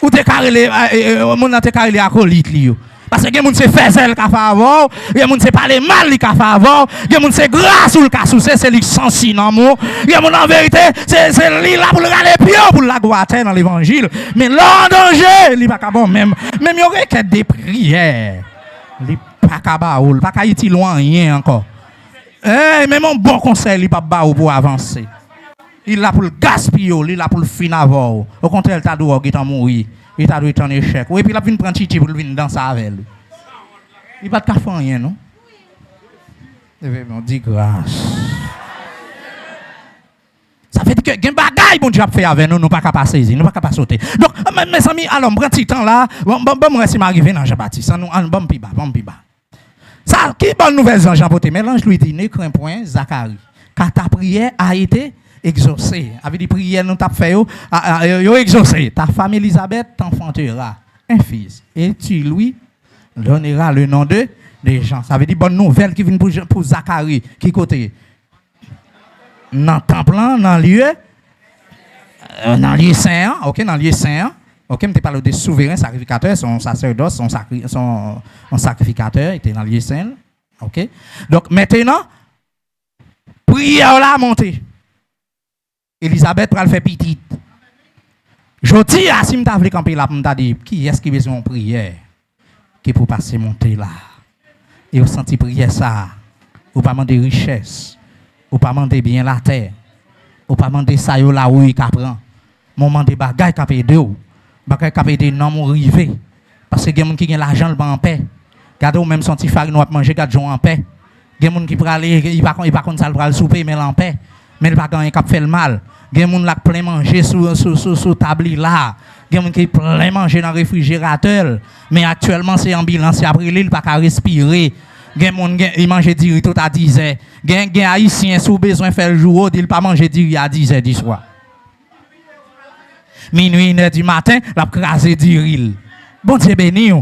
ou te carré les mon te carré les acolytes li parce que les gens se fait zèle ka favor, les gens se parler mal li ka favor, les gens se grâce ou le ka souci c'est lui sensi dans mot. Les gens en vérité c'est lui là pour le regarder pied pour la gloire dans l'évangile, mais l'en danger, il pas bon même il y aurait que des prières. Il pas kabaoul, pas ka iti loin rien encore. Même un bon conseil il pas ba pour avancer. Il là pour le gaspiller, il là pour le finavor. Au contraire, il t'a dû mourir. Il t'a dû être en échec. Et puis il a venu prendre Titi pour venir danser avec lui. Il va pas faire rien, non? On dit grâce. Ça fait que gen bagay bon Dieu a fait avec nous, nous pas capable saisir, nous pas capable sauter. Donc mes amis, alors on prend petit temps là, bon rester m'arriver dans Jean-Baptiste, ça nous bon pi bas. Ça qui bonne nouvelle Jean-Baptiste, mélange lui dit ne crains point Zacharie. Car ta prière a été exaucé. Avec des prières nous t'a fait yo exaucé. Ta femme Elisabeth t'enfantera un fils et tu lui donneras le nom de gens. Ça veut dire bonne nouvelle qui vient pour Zacharie qui côté dans temple dans lieu saint, OK, dans lieu saint. OK, me parle de souverain sacrificateur, son sacerdoce, son sacrificateur était dans lieu saint. OK? Donc maintenant prière là monter. Elisabeth pral fait petite. Jodi a si m'ta vle camper là pour m'ta dit qui est-ce qui besoin de prière qui pour passer monter là. Et vous senti prière ça. Ou pas demander richesse, ou pas demander bien la terre. Ou pas demander ça yo là où il prend. Moment de bagaille capé de ou. Bagaille capé de non mon rivé. Parce que gen moun qui gen l'argent le en paix. Gade ou même senti farine ou manger gade jon en paix. Gen moun qui pral il pas contre ça pral souper mais en paix. Mais il pas gagner cap fait le mal. Gen moun la plein manger sous table là. Gen moun qui plein manger dans réfrigérateur, mais actuellement c'est ambulance après il pas qu'à respirer. Gen moun il mange du riz tout à 10h. Gen haïtien sous besoin faire le jour, il pas manger du riz à 10h du soir. Minuit 1h du matin, la craser du riz. Bon Dieu béni.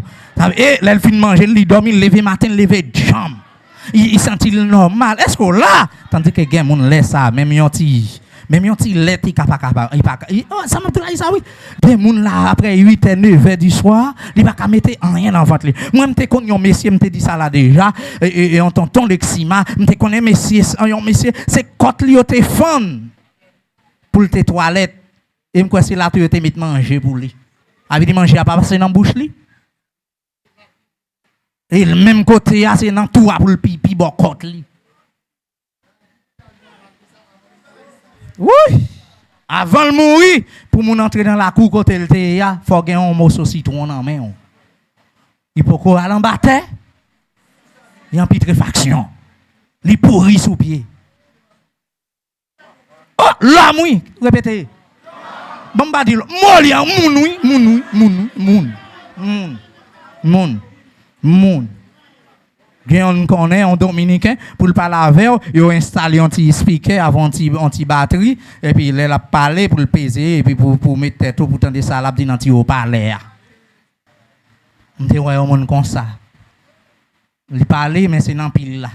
Et là il fin manger, il dormi, lever matin, lever jambe. Il sentit normal. Est-ce que là, tandis que gen moun laisse ça, même yon ti lait il pas ça m'a dit ça oui. Gen moun là après 8h 9h du soir, il pas mettre rien dans ventre. Moi m'te connait yon monsieur m'te dit ça là déjà et en tonton Lexima, m'te connait monsieur c'est côte li yo te fond pour tes toilettes et m'kwa c'est là tu te mettre manger pour lui. Avait dit manger a pas passer dans bouche li. Et le même côté, c'est dans tout pour le pipi, bon côté. Oui. Avant de mourir, pour mon entrer dans la cour côté le il faut gagner un morceau citron en main. Il faut qu'on aille en bataille. Il y a une putréfaction. Il pourrit sous pied. Oh, l'homme, oui. Répétez. Bon, bah, dis-le. Molia, moun, oui. Moun. On connaît un dominicain pour le parler avec il a installé un petit speaker avant anti batterie et puis il a parlé pour le peser et puis pour mettre tête pour tendre ça l'a dit dans petit haut-parleur. On dit ouais, on monde comme ça. Il parler mais c'est dans pile là.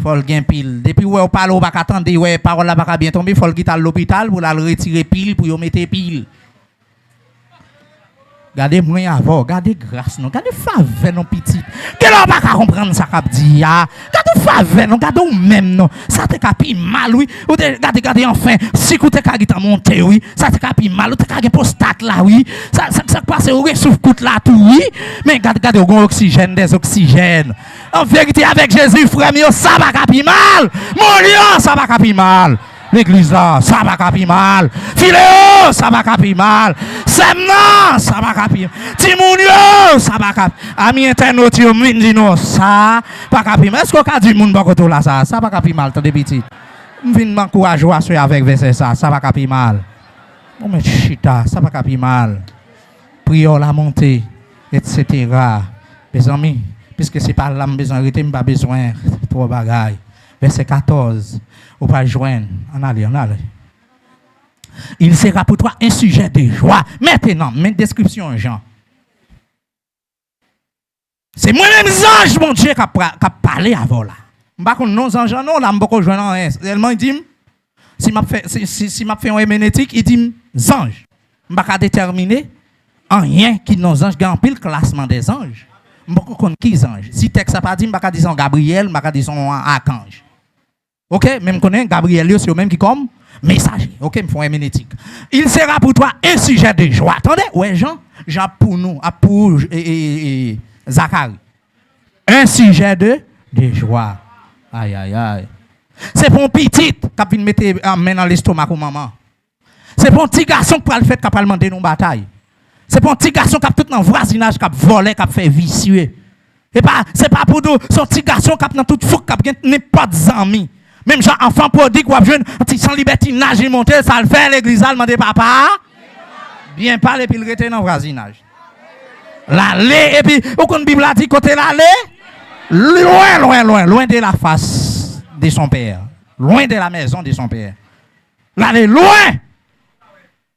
Faut le gain pile. Depuis ouais on parle on pas attendre ouais parole là pas bien tomber, faut le quitter à l'hôpital pour la retirer pile pour y mettre pile. Regardez moi avant, regardez grâce non, regardez faveur non petit. Quel on pas comprendre ça qu'a dit ya. Regardez faveur non, regardez ou même non. Ça te capi mal oui. Ou regardez enfin, si vous te capi monter oui, ça te capi mal, ou te capi prostate là oui. Ça passe au souffle coûte là tout oui. Mais regardez au oxygène des oxygènes. En vérité avec Jésus frère mio, ça va capi mal. Mon lion, ça va capi mal. L'église là, ça va capi mal. Filéo, ça va capi mal. Semnan, ça va capi mal. Timounio, ça va capi mal. Ami internaute, yo mindino, ça va capi mal. Est-ce qu'on a dit moun bakoto là ça? Ça va capi mal, t'as des petits. M'vin m'encourager à suivre avec verset ça va capi mal. On met chita, ça va capi mal. Prions la montée, etc. Mes amis, puisque c'est pas là besoin de pas besoin trop bagaille. Verset 14. Ou pas joindre. On allait. Il sera pour toi un sujet de joie. Maintenant, même description, Jean. C'est moi-même ange, mon Dieu, qui a parlé avant là. Je ne sais pas non ange, non, là, je ne peux pas joindre un. Il dit, si je fais un herméneutique, il dit, ange. Je ne peux pas déterminer rien qui nos anges gagne pile classement des anges. Je ne peux pas connaître qui ange. Si texte n'a pas dit, je ne peux pas dire Gabriel, je ne peux pas dire archange. Ok, même connaît Gabriel, c'est le même qui comme messager. Ok, me font herméneutique. Il sera pour toi un sujet de joie. Attendez, ouais, Jean pour nous, pour Zacharie. Un sujet de joie. Aïe. C'est pour un petit qui vient mettre la main dans l'estomac ou maman. C'est pour un petit garçon qui va le faire, qui va demander une bataille. C'est pour un petit garçon qui a tout dans le voisinage, qui a volé, qui a fait vicieux. C'est pas pour son petit garçon qui a dans toute fouque, qui a n'importe amis. Même genre enfant prodigue ou jeune sans libertinage il monter ça le fait l'église a demandé papa bien parler puis il rester dans voisinage. L'aller et puis aucune Bible a dit côté l'aller loin de la face de son père, loin de la maison de son père. L'aller loin.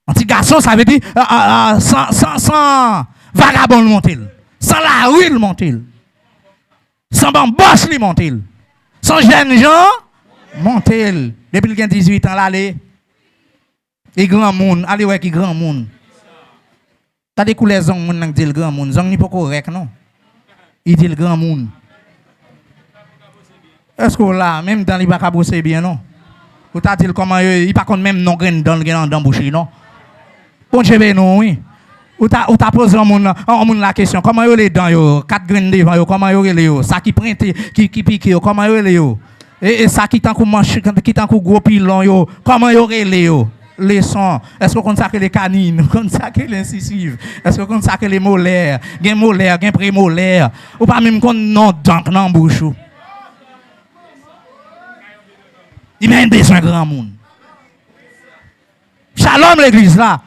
Un petit garçon ça veut dire sans vagabond le monter, sans la rue le monter, sans bamboche le monter, sans jeune gens Montel, depuis qu'il a 18 ans, là, allez. Et grand monde, allez, ouais, qui grand monde. T'as des couleurs zong moun qui dit le grand monde. Zong n'est pas correct, non? Il dit le grand monde. Est-ce que là, même dans les bacs à bosser bien, non? Ou t'as dit comment il pas contre même non grain dans le grain dans bouche, non? Bon, je vais non, oui. Ou t'as posé un monde la question, comment yo les dents, yo? 4 graines devant, yo, comment yo les yo? Ça qui printe, qui pique, yo, comment yo les yo? Et ça qui t'en manche, qui t'en gros pilon yo, comment yo relé yo? Les sons, est-ce qu'on consacre les canines, qu'on consacre les incisives, est-ce qu'on consacre les molaires, gen molaire, gen prémolaire, ou pas même qu'on non donc dans bouche. Il m'a besoin de grand monde. Shalom l'église là.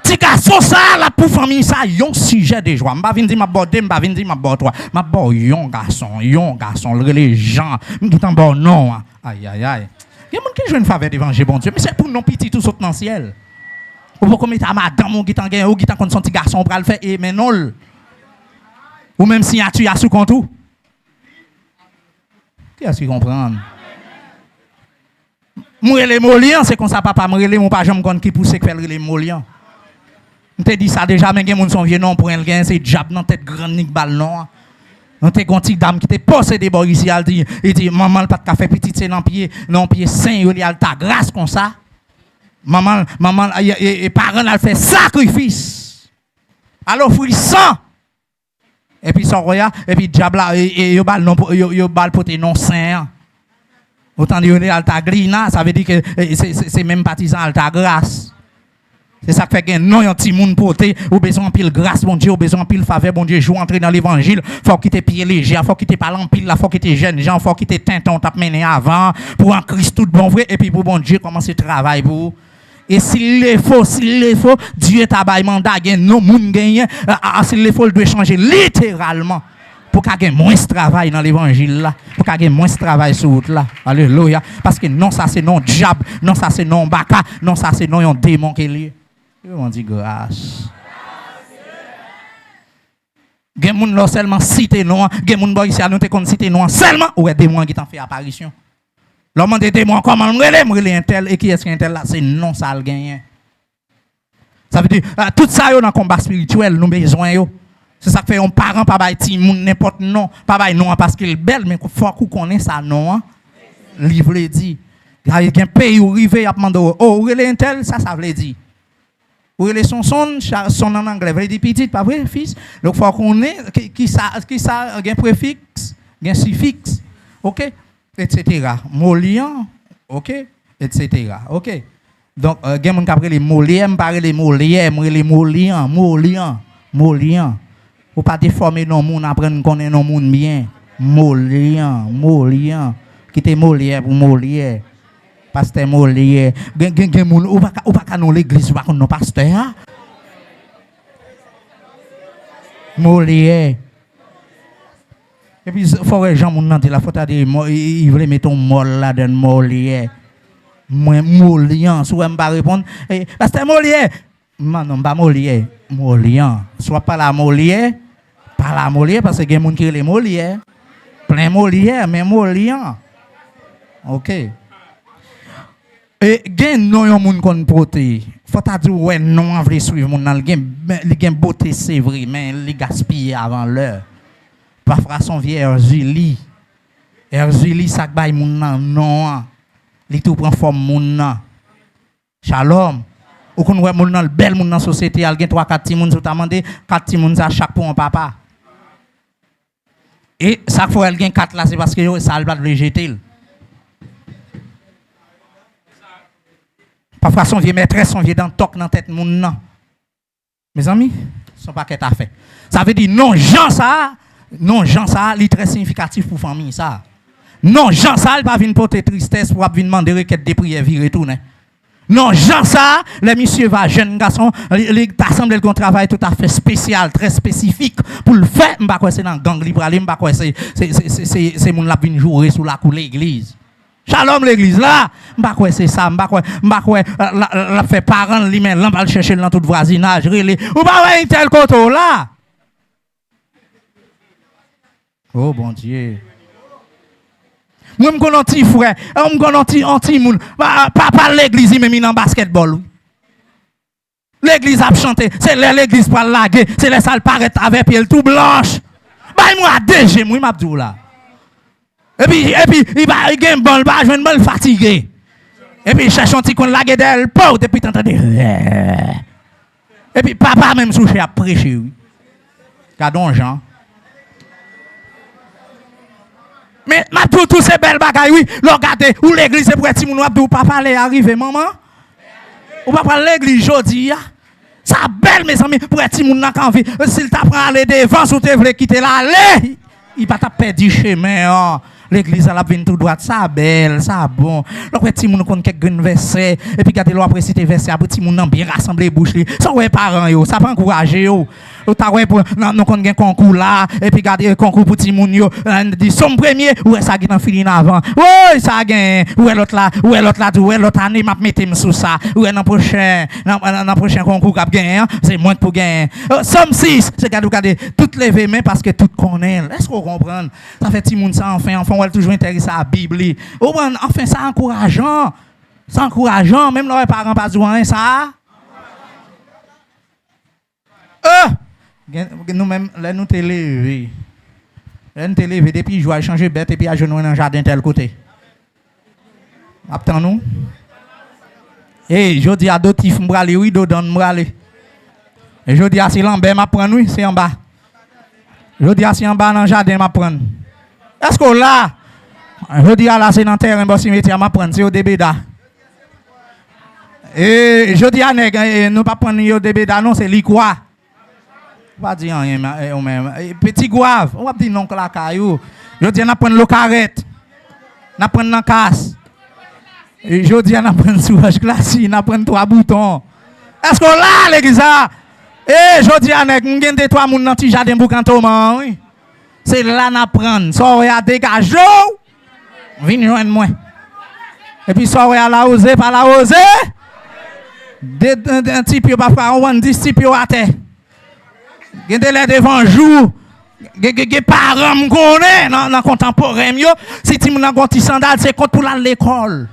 Ti garçon ça là pour famille ça yon sujet de joie. M'pa vinn di m'a bordé, m'pa vinn di m'a bord toi. M'a bord yon garçon, les gens, m'tan bon non. Aïe. Il y a monde qui joue une faveur devant bon Dieu, mais c'est pour non petit tout saute dans le ciel. Ou pas comme ta madame ou qui t'en gagne ou qui t'en contre son petit garçon pour le faire et mais non. Ou même si tu as sous compte tout. Qui est-ce qui comprend? Moi les moliens c'est comme ça papa moi les mon pas jamais connait qui pousse que faire les moliens. On te dit ça déjà, mais les gens sont vieux non pour un gain, c'est diable dans tête grande nique balle non. On te gonti dame qui te possédé bon ici, elle dit maman pas de café petit c'est non pied saint, il a ta grâce comme ça. Maman et parents elle fait sacrifice. Alors fruit sang. Et puis ça et puis diable et yo bal poté non saint. Autant dire alta glina, ça veut dire que c'est même partisan alta grâce. C'est ça qui fait que non un petit monde porté, ou besoin pile grâce bon Dieu, ou besoin pile faveur bon Dieu, joue entrer dans l'évangile, faut qu'il te pied léger, faut qu'il te parle en pile là, faut qu'il te jeune gens, faut qu'il te tinton t'a mené avant pour en Christ tout bon vrai et puis pour bon Dieu commencer travail pour. Et s'il le faut, Dieu t'a bail mandat gain non moun gagne, s'il le faut, il doit changer littéralement pour qu'il y ait moins de travail dans l'évangile là, pour qu'il y ait moins de travail sur route là. Alléluia. Parce que non ça c'est non diable, non ça c'est non baka, non ça c'est non un démon qui est lié. On dit grâce. Gen moun là seulement cité non, gen moun boy ici à nous te kon cité non seulement ou est démon qui t'en fait apparition. L'homme des démons comment on relève un tel et qui est-ce qu'un tel là c'est non ça le gagne. Ça veut dire tout ça yo dans combat spirituel nous besoin yo. C'est ça que fait un parent pas bail ti moun n'importe non, pas bail non parce qu'il est belle mais faut qu'on connaît ça non. Livre le dit. Il y a un pays où rivé a demandé oh relève un tel ça veut dire. Ou les son en anglais, veut dire petit, pas vrai, fils. Donc faut qu'on ait qui ça un préfixe, un suffixe, OK, etc. Molian, OK, etc. OK. Donc gen moun kapre les moliem, parler les moliem, les molian. Ou pas déformer non moun apprendre connaître non moun bien. Molian. Qui te Molière pour Molière. Pasteur Molière, gen moun ou pas dans l'église ou pas non pasteur. Molière. Et puis faut que Jean moun nan dit la faut dire il veut mettre un mol là dans Molière. Moi Molian, soit me pas répondre pasteur Molière. Non pas Molière, Molian. Soit pas la Molière, parce que gen moun qui les Molière. Plein Molière mais Molian. OK. Et gen non yon moun kon pote. Faut ta dire ouais non veut suivre moun nan li gen beauté c'est vrai mais li gaspiller avant l'heure. Parfois son vieux Erzuli sak bay moun nan non. Li tout prend forme moun nan. Shalom. Ou kon ouais moun nan bel moun nan société al gen 3-4 ti moun sou ta mandé 4 ti moun ça chaque pour un papa. Et ça faut elle gen 4 là c'est parce que ça va le jeter. Parfois, son vieux maîtresse, son vieux dans toc dans tête moun nan. Mes amis, son paquet à fait. Ça veut dire non, Jean ça, il est très significatif pour famille ça. Non, Jean ça, il pas venir porter tristesse pour venir demander requête de prière virer retourner. Non, Jean ça, le monsieur va jeune garçon, il assemble le travail tout à fait spécial, très spécifique pour le faire, m'pa quoi c'est dans gang libre aller, m'pa quoi c'est moun la venir jouer sous la cour l'église. Shalom l'église là, m'pa quoi c'est ça, m'pa quoi la fait parents lui-même là va chercher dans tout voisinage, relé. Ou pas un tel côté là. Oh bon Dieu. Moi me connais petit frère, me connais anti moun, papa l'église même dans basketball. L'église a chanté, c'est l'église pour laguer, c'est les salles paraître avec pied tout blanche. Bah moi DG moi m'a dit là. Et puis il va game bon je vais me fatigué. Et puis cherche un petit con laguer d'elle pauvre depuis t'entendre. Et puis papa même souché à prêcher oui. Cadon Jean. Mais ma pour tous ces belles bagailles oui, regardez où l'église est pour petit moun ou papa aller arriver maman. Ou papa l'église jodi ya. Ça belle mes amis pour petit moun nan envie s'il t'apprend aller devant ou te veut quitter là aller, il va t'a perdre chemin. L'église elle a venu tout droit ça belle ça bon donc petit moun connait quelques verset et puis garder l'on après citer verset après petit moun nan bien rassembler bouche ça ouais parents yo ça pas encourager yo ou ta ouais pour nous connait un concours là et puis garder concours pour petit moun yo dit son premier ou ça qui t'en fini avant ouais ça gagne ou l'autre là ou l'autre année m'a mettre sous ça ou dans prochain concours qu'a gagner c'est moins pour gagner somme 6 c'est garder toutes lever main parce que tout connaît est-ce qu'on comprend ça fait petit moun ça enfin elle toujours intéressé à la Bible. Enfin, ça encourageant. C'est encourageant. Même leurs parents pas dire ça. Nous-mêmes, là, nous t'élever. Là, nous t'élever depuis je vais changer bête et puis à genoux dans le jardin tel côté. Attends-nous. Je dis à d'autres, il faut me râler, oui, d'autres, me râler. Et je dis à Silambert, m'apprendre, oui, c'est en bas. Je dis à si en bas dans le jardin, je prendre. Est-ce que là, je dis à là, c'est dans le terrain, je vais prendre, c'est au débéda. Et je dis à nèg, nous pas prendre au débéda, non, c'est l'ikwa. Pas dire rien, même. Petit goave, on va dire non, que la caillou. Je dis à prendre le carrette, on prendre dans casse. Je dis à prendre sourage glacé, on prendre 3 boutons. Est-ce que là, l'église, je dis à nèg, on gagne 3 moun dans petit jardin pour cantonnement, oui. C'est là qu'on apprend. Soirée à dégager. Viens joindre moi. Et puis soirée à la oser, pas la oser. Un type pas faire on 10 type à terre. Gende les devant jour. Gende parents me connaît dans contemporain yo. Si ti moun gon ti sandal c'est compte pour l'école.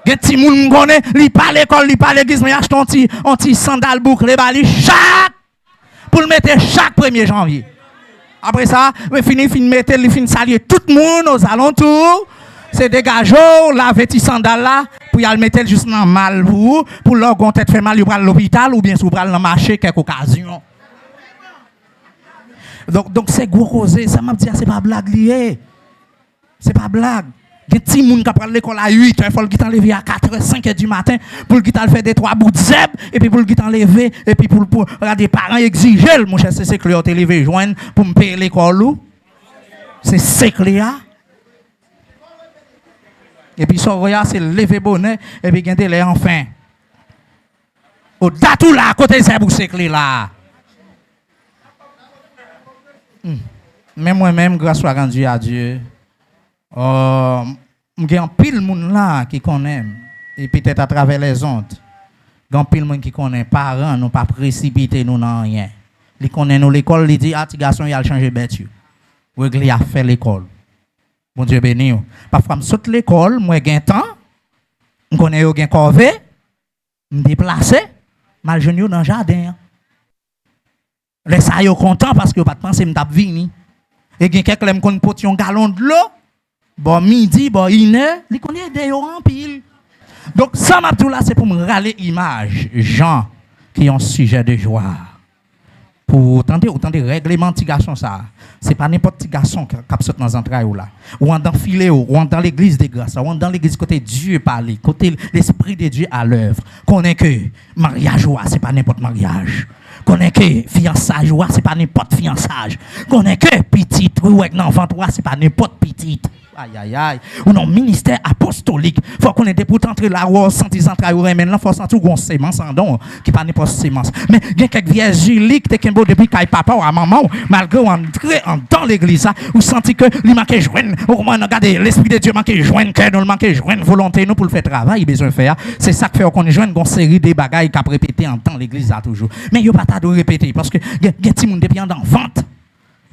Gende ti moun me connaît, li pas l'école, li pas l'église mais achète un ti sandal bouclé ba li chaque pour le mettre chaque 1er janvier. Après ça, je finis mettre, je finis saluer tout le monde aux alentours. C'est dégageant, laver petit sandal là, pour y aller mettre juste dans le mal pour leur tête fait mal, il à l'hôpital ou bien si vous prenez le marché quelques occasions. Donc c'est gros causé, ça m'a dit, c'est pas blague lié. C'est pas blague. Il y a des petits gens qui prennent l'école à 8h, il faut qu'ils t'enlèvent à 4h, 5h du matin, pour qu'ils t'enlèvent des 3 bouts de zèbre, et puis pour qu'ils t'enlèvent, et puis pour des parents exiger, mon cher, c'est que tu levé joindre pour me payer l'école. C'est clair. Et puis, ça, c'est lever bonnet, et puis gagner les enfants. Au datou là, côté c'est pour c'est clair là. Mais moi-même, grâce soit rendu à Dieu. Il y a un pile monde là qui connaît et peut-être à travers les ondes. Il y a un pile monde qui connaît parents nous pas précipiter nous dans rien. Ils connaissent nous l'école, ils disent ah petit garçon il a changé bête. Ou il a fait l'école. Bon Dieu béni. Parfois me saute l'école, moi gain temps. On connaît yo gain corvée, me déplacer, mal jeune dans jardin. Les ça yo content parce que pas penser me t'a vini. Et gain quelqu'un me connaît potion gallon de l'eau. Bon midi, bon une heure, il connaît des en pile. Donc ça m'a tout là c'est pour me râler image gens qui ont sujet de joie. Pour tenter autant de règlements de garçon ça. C'est pas n'importe quel garçon qui a sauté dans entrailles là. Ou dans filet ou dans l'église de grâce, ou dans l'église côté Dieu parler, côté l'esprit de Dieu à l'œuvre. Connaît que mariage c'est pas n'importe mariage. Connaît que fiançage c'est pas n'importe fiançage. Connaît que petit ou avec enfant c'est pas n'importe petit. Aïe aïe aïe. Ou non ministère apostolique. Faut qu'on ait pour entrer là où sentir entrer ou remen là faut sentir gon sémence en don qui pas n'importe sémence. Mais il y a quelques vieilles Julie qui te depuis kay papa ou à maman malgré entrer dans l'église ça ou sentir que li manque joindre ou comment regarder l'esprit de Dieu manque joindre cœur nous manque joindre volonté nous pour le faire travail besoin faire. C'est ça que fait qu'on joindre gon série de bagailles qu'a répéter en temps l'église là toujours. Mais yo pas ta de répéter parce que y a ti moun depuis en vente.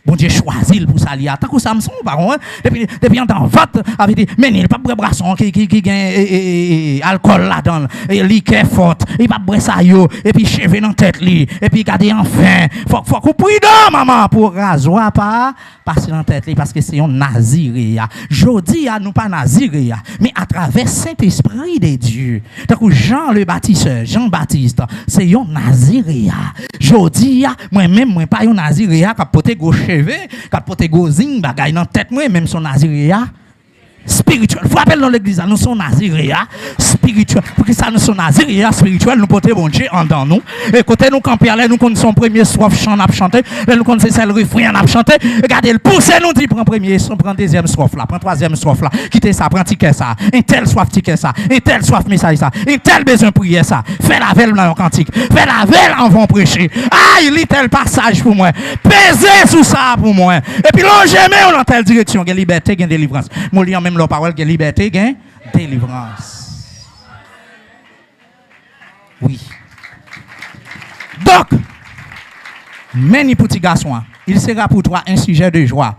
Bon Dieu choisit pour s'allier. Tant que Samson, baron, depuis en temps, vote, avait dit, mais il n'y a pas de brasson qui gagne alcool là-dedans, et liqueur forte, il va boire ça, et puis cheveux dans la tête, et puis garder enfin. Faut qu'on prudent, maman, pour rasoir pas, passer dans la tête, parce que c'est un naziréa. Jodi, nous pas naziréa, mais à travers Saint-Esprit de Dieu. Tant que Jean le Baptiste, Jean-Baptiste, c'est un naziréa. Jodi, moi-même, moi pas un naziréa qui porte gauche. Quand porter gozing bagay dans tête moi même son naziréa spirituel. Faut appeler dans l'église nous sommes naziréa spirituel. Pour que ça nous sommes naziréa spirituel nous porter bon Dieu en dans nous. Et côté nous camper aller nous connaissons premier strophe chant n'a chanter, nous connaissons celle refrain n'a chanter. Regardez le pousser nous dit prend premier son prend deuxième strophe là, prend troisième strophe là, quitter ça, prend ticket ça. Un tel soif ticket ça, un tel soif message ça, un tel besoin prière ça. Fais la veille dans cantique, fais la veille en vont prêcher. Aïe, lit tel passage pour moi. Pesez sous ça pour moi. Et puis longez dans telle direction, gain liberté, gain délivrance. Moi lis même la parole gain liberté, gain délivrance. Oui. Donc, meni petit garçon, il sera pour toi un sujet de joie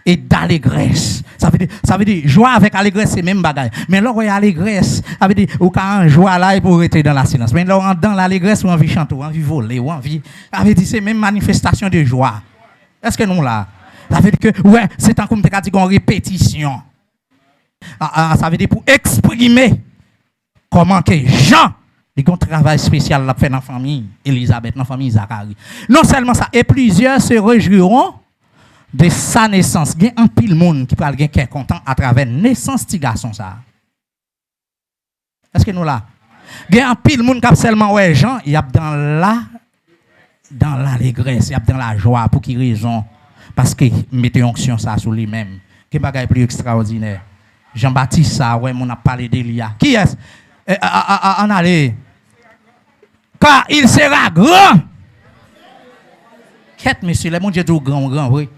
et d'allégresse. Ça veut dire joie avec allégresse, c'est même bagaille. Mais là, il y a allégresse, ça veut dire ou quand joie là, il pour rester dans la silence. Mais là, dans l'allégresse, ou envie chanter, ou envie voler, ou envie. Ça veut dire c'est même manifestation de joie. Est-ce que nous là? Ça veut dire que, ouais, c'est un comme tu as dit, une répétition. Ça veut dire pour exprimer comment que Jean Il y a un travail spécial à faire dans la famille Elisabeth, dans la famille Zacharie. Non seulement ça, et plusieurs se réjouiront de sa naissance. Il y a un pile monde qui parle qui est content à travers la naissance de garçon ça. Est-ce que nous là? Il y a un pile monde qui a seulement ouais Jean, il y a dans l'allégresse, il y a dans la joie pour qui raison? Parce que mettez onction ça sur lui-même. Quel bagage plus extraordinaire. Jean-Baptiste ça ouais on a parlé d'Elia. Qui est en aller? Car il sera grand. Quête, monsieur, les mon Dieu dit grand, oui.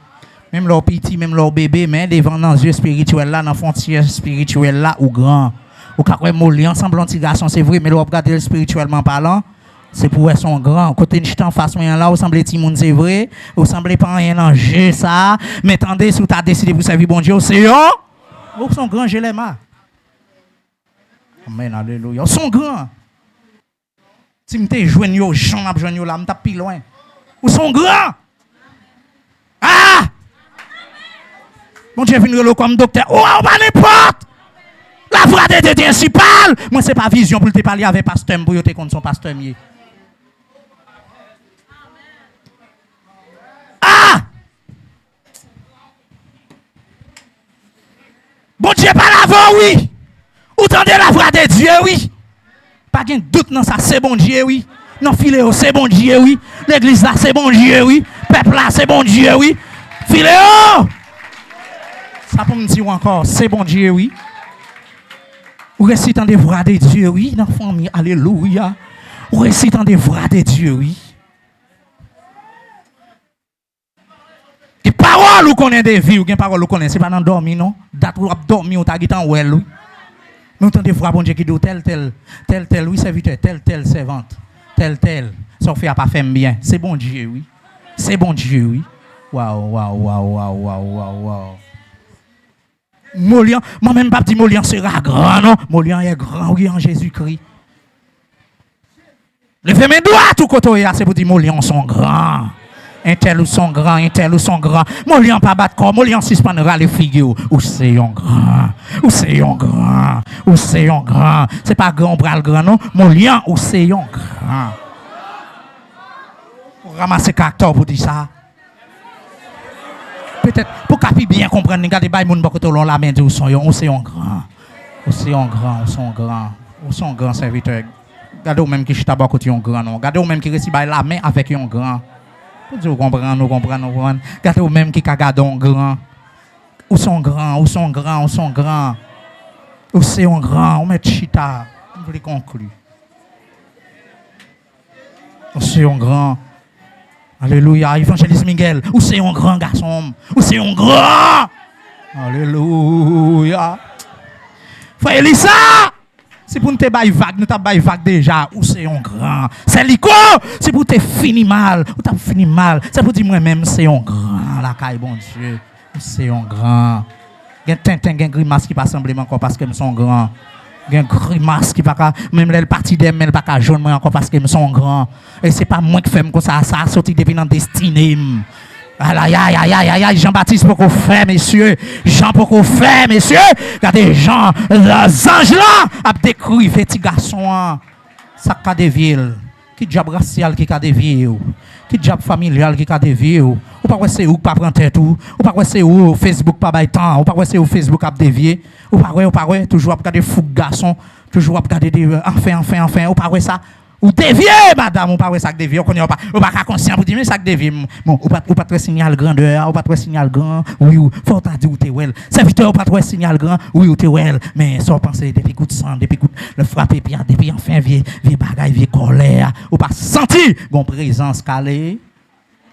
Même leur petit, même leur bébé, mais devant dans les yeux spirituels là, dans la frontière spirituelle là, ou grand. Ou quand on est ensemble, petit garçon, c'est vrai, mais l'on regarde spirituellement parlant, c'est pour être son grand. Côté de en face, là, vous semblez petit monde, c'est vrai. Vous semblez pas rien en jeu, ça. Mais attendez, si vous avez décidé pour servir bon Dieu, c'est eux. Vous sont grands, je l'aime. Amen, alléluia. Ils sont grands. Si vous êtes joigneux, j'en ai joigneux là, je suis plus loin. Ils sont grands. Ah! Mon Dieu, vient comme docteur. Oh, pas n'importe! La voix de Dieu principale! Moi, ce n'est pas vision pour te parler avec pasteur, pour te contre son pasteur. Ah! Bon Dieu, pas l'avant, oui! Vous entendez la voix de Dieu, oui! Pas de doute dans ça, c'est bon Dieu, oui! Non, Philéo, c'est bon Dieu, oui! L'église là, c'est bon Dieu, oui! Peuple là, c'est bon Dieu, oui! Philéo! Ça pour me dire encore, c'est bon Dieu, oui! Vous récitez des voix de Dieu, oui, dans la famille, alléluia. Vous récitez des voix de Dieu, oui. Et parole, vous connaissez des vies, ou bien parole, vous connaissez, c'est pas dans dormir, non? Date où vous dormez, vous avez en well, oui. Nous entendons des voix, bon Dieu, qui dit tel, oui, serviteur, tel, servante, tel. Sauf qu'il n'a pas fait bien. C'est bon Dieu, oui. C'est bon Dieu, oui. Waouh. Molian, moi-même, pas dit Molian sera grand, non? Molian est grand, oui, en Jésus-Christ. Levez mes doigts, tout côté, c'est pour dire Molian sont grands. Un tel ou son grand. Molian pas battre corps, Molian suspendra les figures. Ou c'est un grand. C'est pas grand, bras grand, non? Molian, ou c'est un grand. Pour ramasser caractère pour dire ça. Peut-être pour qu'à bien comprendre, regardez les gens qui ont la main de on c'est un grand. On sont grand serviteur. Regardez même qui chita beaucoup un grand non. Regardez même qui reçoit la main avec un grand. Pour dire comprendre. Regardez même qui regarde un grand. Ou sont grands. Ou c'est un grand, on met chita. On veut conclure. Ou c'est un grand. Alléluia, évangéliste Miguel, ou c'est un grand garçon, ou c'est un grand. Alléluia. Frère Elisa, c'est pour nous te bailler vague, nous t'as baillé vague déjà, ou c'est un grand. C'est lico, c'est pour te finir mal, ou t'as fini mal. C'est pour dire moi-même, c'est un grand, la caille, bon Dieu, c'est un grand. Il y a Tintin, il y a grimace qui passe simplement encore parce qu'ils sont grands. Il y a une grimace qui pas même le parti d'elle elle pas jaune moi encore parce qu'ils sont grands et c'est pas moi qui fais comme ça sorti depuis dans destinée. Aïe, Jean-Baptiste pour qu'on fait messieurs, Jean pour qu'on fait messieurs, regardez Jean les anges là a décrit petit garçon ça ca de ville qui diable racial qui ca de vie qui diable familial qui ca de vie ou pas c'est où pas prendre tête ou pas c'est où Facebook pas bail temps ou pas c'est où Facebook a dévié ou pas toujours regarder fou garçon toujours regarder enfin ou pas ça ou dévié madame ou pas ça dévié on connaît pas conscient pour dire mais ça dévié bon ou pas très signal grandeur ou pas très signal grand oui ou faut ta dire ou t'es well serviteur ou pas très signal grand oui ou t'es well mais sans penser depuis coup de sang depuis coup le frapper puis depuis enfin vieux bagaille vieux colère ou pas senti bon présence calée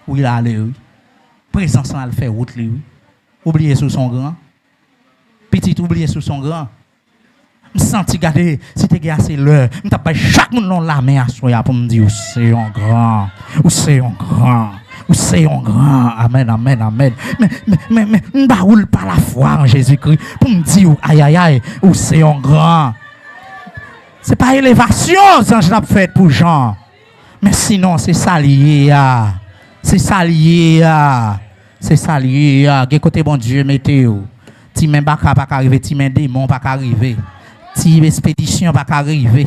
oui là aller oui présence à le faire route lui oublier sous son grand petit oublier sous son grand me senti garder si t'es assez l'heure me t'a pas chaque monde dans la main à soya pour me dire c'est un grand amen mais m'ba roule par la foi en Jésus-Christ pour me dire aïe ou c'est un grand c'est pas élévation ça je l'ai fait pour Jean mais sinon c'est ça lié quel côté bon Dieu météo ti men baka pas arriver ti men démon pas arriver ti expédition pas arriver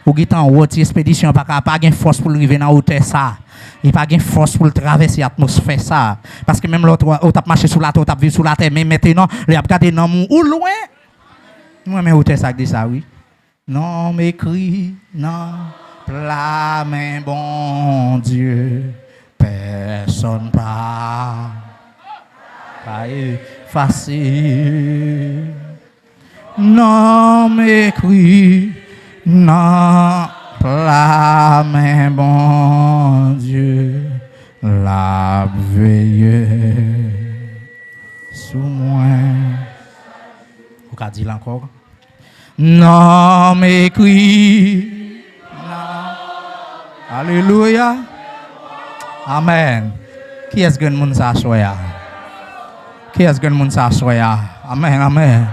Ou qui en haut, expédition, pas de force pour arriver dans la hauteur ça. Il n'y a pas de force pour traverser l'atmosphère ça. Parce que même l'autre, on a marché sur la terre, on a vécu sur la terre, mais maintenant, il a regardé dans mon ou loin. Moi, mais hauteur ça dit ça, oui. Non, m'écrit, non, plat, mais bon Dieu, personne pas facile. Non, m'écrit, non, plat, mais bon Dieu, la veille sous moi. Vous avez dit encore? Non, m'écrit. Non. Alléluia. Amen. Qui est-ce que nous s'assoit? Qui est-ce que nous s'assoit? Amen, amen.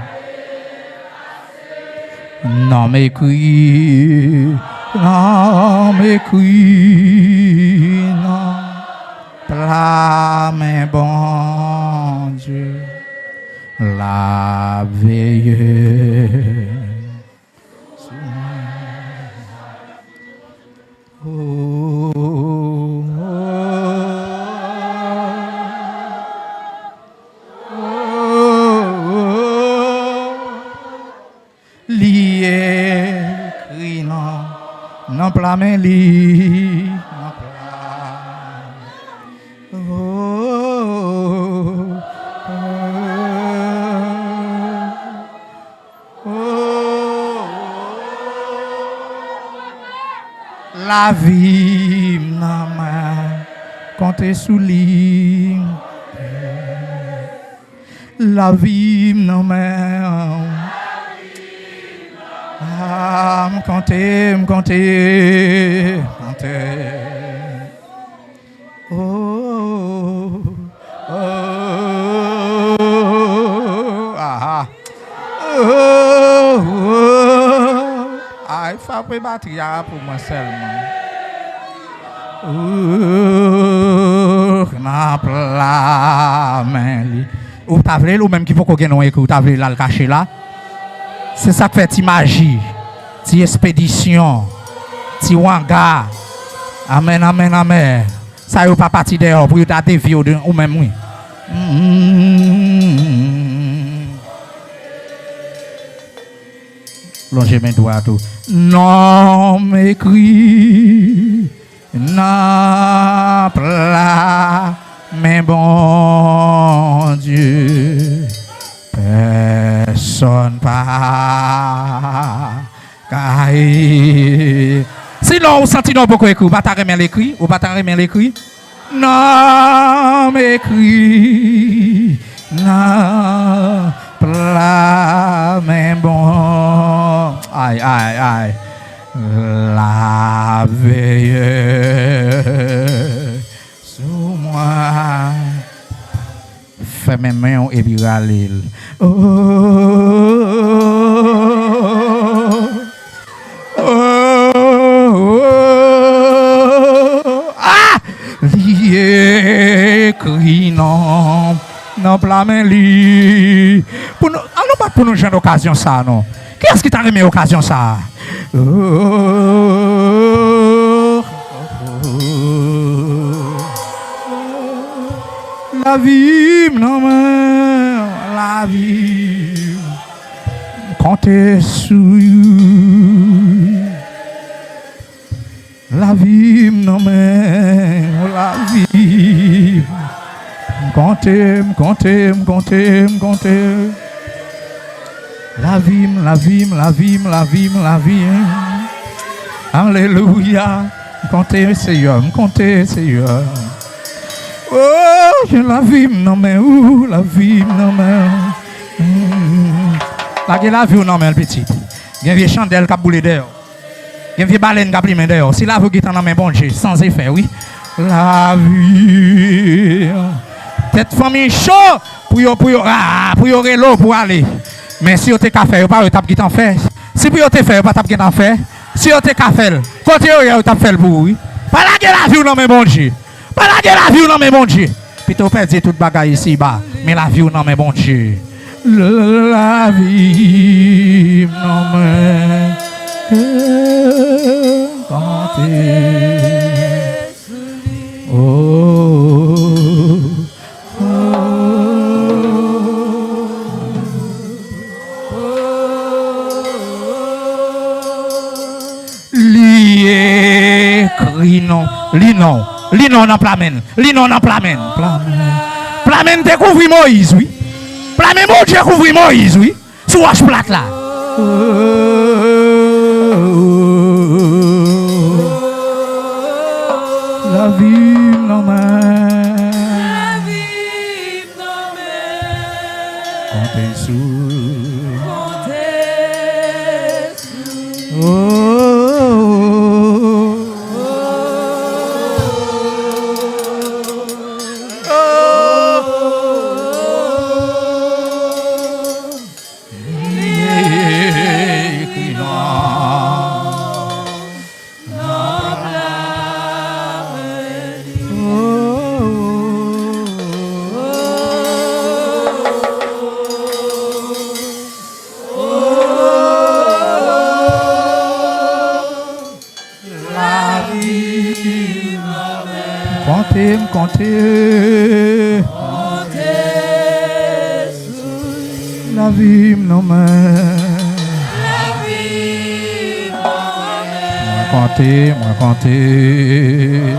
Non, m'écrit. Non, m'écrit. Non. Plat, mais bon Dieu. La veille. Oh, oh, oh, lié, cri non plat mais li, non plat. La vie n'a pas compté sous lit. La vie n'a pas compté. Oh, oh, ah, oh, oh. Ah, il faut pas battre pour moi seulement. Na plat mais ou t'as vu ou même qui faut qu'on gagne ou t'as vu là le cacher là. C'est ça que fait ti magie, ti expédition, ti wanga. Amen, amen, amen. Ça y pas parti dehors pour ta dévier ou même oui. Longez mes doigts tout. Non m'écrit, non plat, mais bon Dieu, personne pas. Sinon, vous sentez non beaucoup écrit, vous pas remettre l'écrit, ou pas remettre l'écrit. Non m'écrit, non plat, mais bon. Aïe, aïe, aïe. La veille sous moi. Fais mes mains et puis râler. Oh, oh, oh, ah! Lié, cri non, non, plat, mais li. Pour nous, allons pas pour nous j'ai l'occasion ça, non. Qui est-ce qui t'a remis l'occasion ça? Oh, oh, oh, la vie, non, la vie, comptez sur la vie, non, la vie, comptez. La vie. Alléluia. Comptez, Seigneur. Oh, je la vie, non, mais où la vie, non, mais. La vie, non, mais petite. Il y a une vieille chandelle qui a boulé dehors. Il y a une vieille baleine qui a pris dehors. Si la vie est en main, bon Dieu, sans effet, oui. La vie. Cette famille chaud pour y l'eau pour aller. Mais si vous avez fait, vous n'avez pas fait. Si vous avez fait, vous n'avez pas fait. Si vous avez fait, côté vous avez fait pour vous. Pas la vie, non, mais bon Dieu. Pas la vie, non, mais bon Dieu. Puis tu peux dire toute bagaille ici, bas. Mais la vie, non, mais bon Dieu. La vie, non, mais. Linon en plamen. Linon en plamen. Plamen découvre Moïse, oui. Plamen bon Dieu découvre Moïse, oui. Sous roche plate là. La vie non mais. La vie non mais. Comptez sous. Comptez sous. Comptez. La vie non mais. La vie non mais. Moi comptez.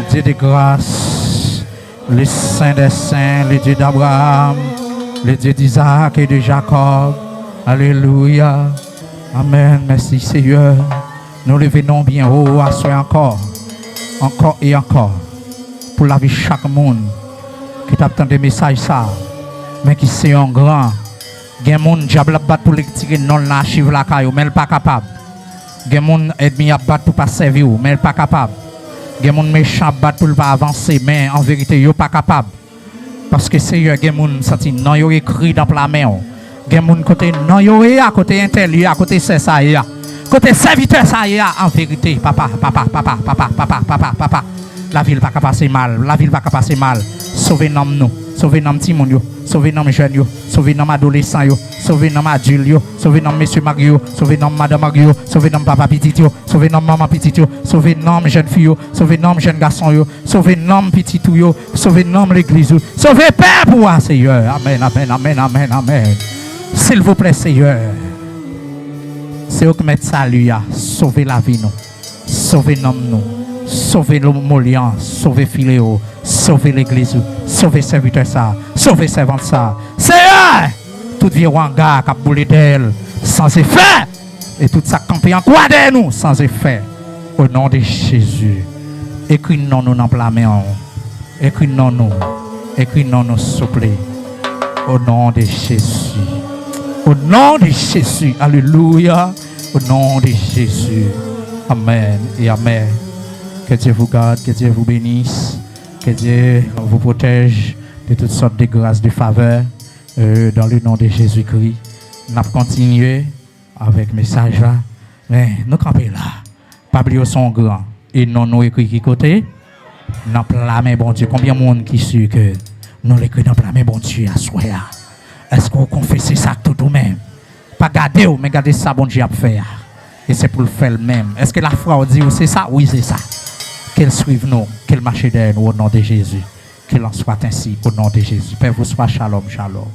Dieu de grâce, le Saint des Saints, le Dieu d'Abraham, le Dieu d'Isaac et de Jacob. Alléluia. Amen. Merci Seigneur. Nous le venons bien haut à soi encore et encore, pour la vie de chaque monde qui t'attend des messages ça, mais qui c'est un grand. Il y a des gens qui ont battu pour les tirer non l'archive la caillou, mais ils ne sont pas capables. Il y a des gens qui ont battu pour pas servir, mais ils ne sont pas capables. Il y a des gens méchants pour ne pas avancer, mais en vérité, ils ne sont pas capables. Parce que Seigneur, il y a des gens qui ont écrit dans la main. Il y a des gens côté non, à côté intérieur, à côté c'est ça, côté serviteur ça, en vérité, papa. La ville va pas passer mal, la ville va pas passer mal. Sauvez nous, sauvez nous petit monde, sauvez nous jeunes, sauvez nous adolescents, sauvez nous adultes, sauvez nous monsieur Mario, sauvez nous madame Mario, sauvez nous papa petit, sauvez nous maman petit, sauvez nous jeunes filles, sauvez nous jeunes garçons, sauvez nous petit tout, sauvez nous l'église, sauvez Père pour moi Seigneur. Amen, amen, amen, amen, amen. S'il vous plaît Seigneur. C'est eux qui mettent salut, sauvez la vie nous, sauvez nous. Sauvez le Molian, sauvez Philéo, sauvez l'église, sauvez serviteur ça, sauvez servante ça. Seigneur, toute vie wanga qui a boulé d'elle, sans effet, et tout ça campé en quoi de nous, sans effet. Au nom de Jésus, écris-nous nous dans la main, écris-nous nous souple. Au nom de Jésus, au nom de Jésus, alléluia, au nom de Jésus, amen et amen. Que Dieu vous garde, que Dieu vous bénisse, que Dieu vous protège de toutes sortes de grâces, de faveurs, dans le nom de Jésus-Christ. Nous allons continuer avec le message là, mais nous campons là. Pas oublier son grand. Et non nous écrit qui côté? Dans la main, bon Dieu. Combien de monde qui suit que nous l'écrit dans la main, bon Dieu, à soi? Est-ce qu'on confesse ça tout ou même? Pas garder, mais garder ça, bon Dieu, à faire. Et c'est pour le faire le même. Est-ce que la foi dit c'est ça? Oui, c'est ça. Qu'elle suive nous, qu'elle marche derrière nous au nom de Jésus. Qu'il en soit ainsi au nom de Jésus. Père, vous soit shalom, shalom.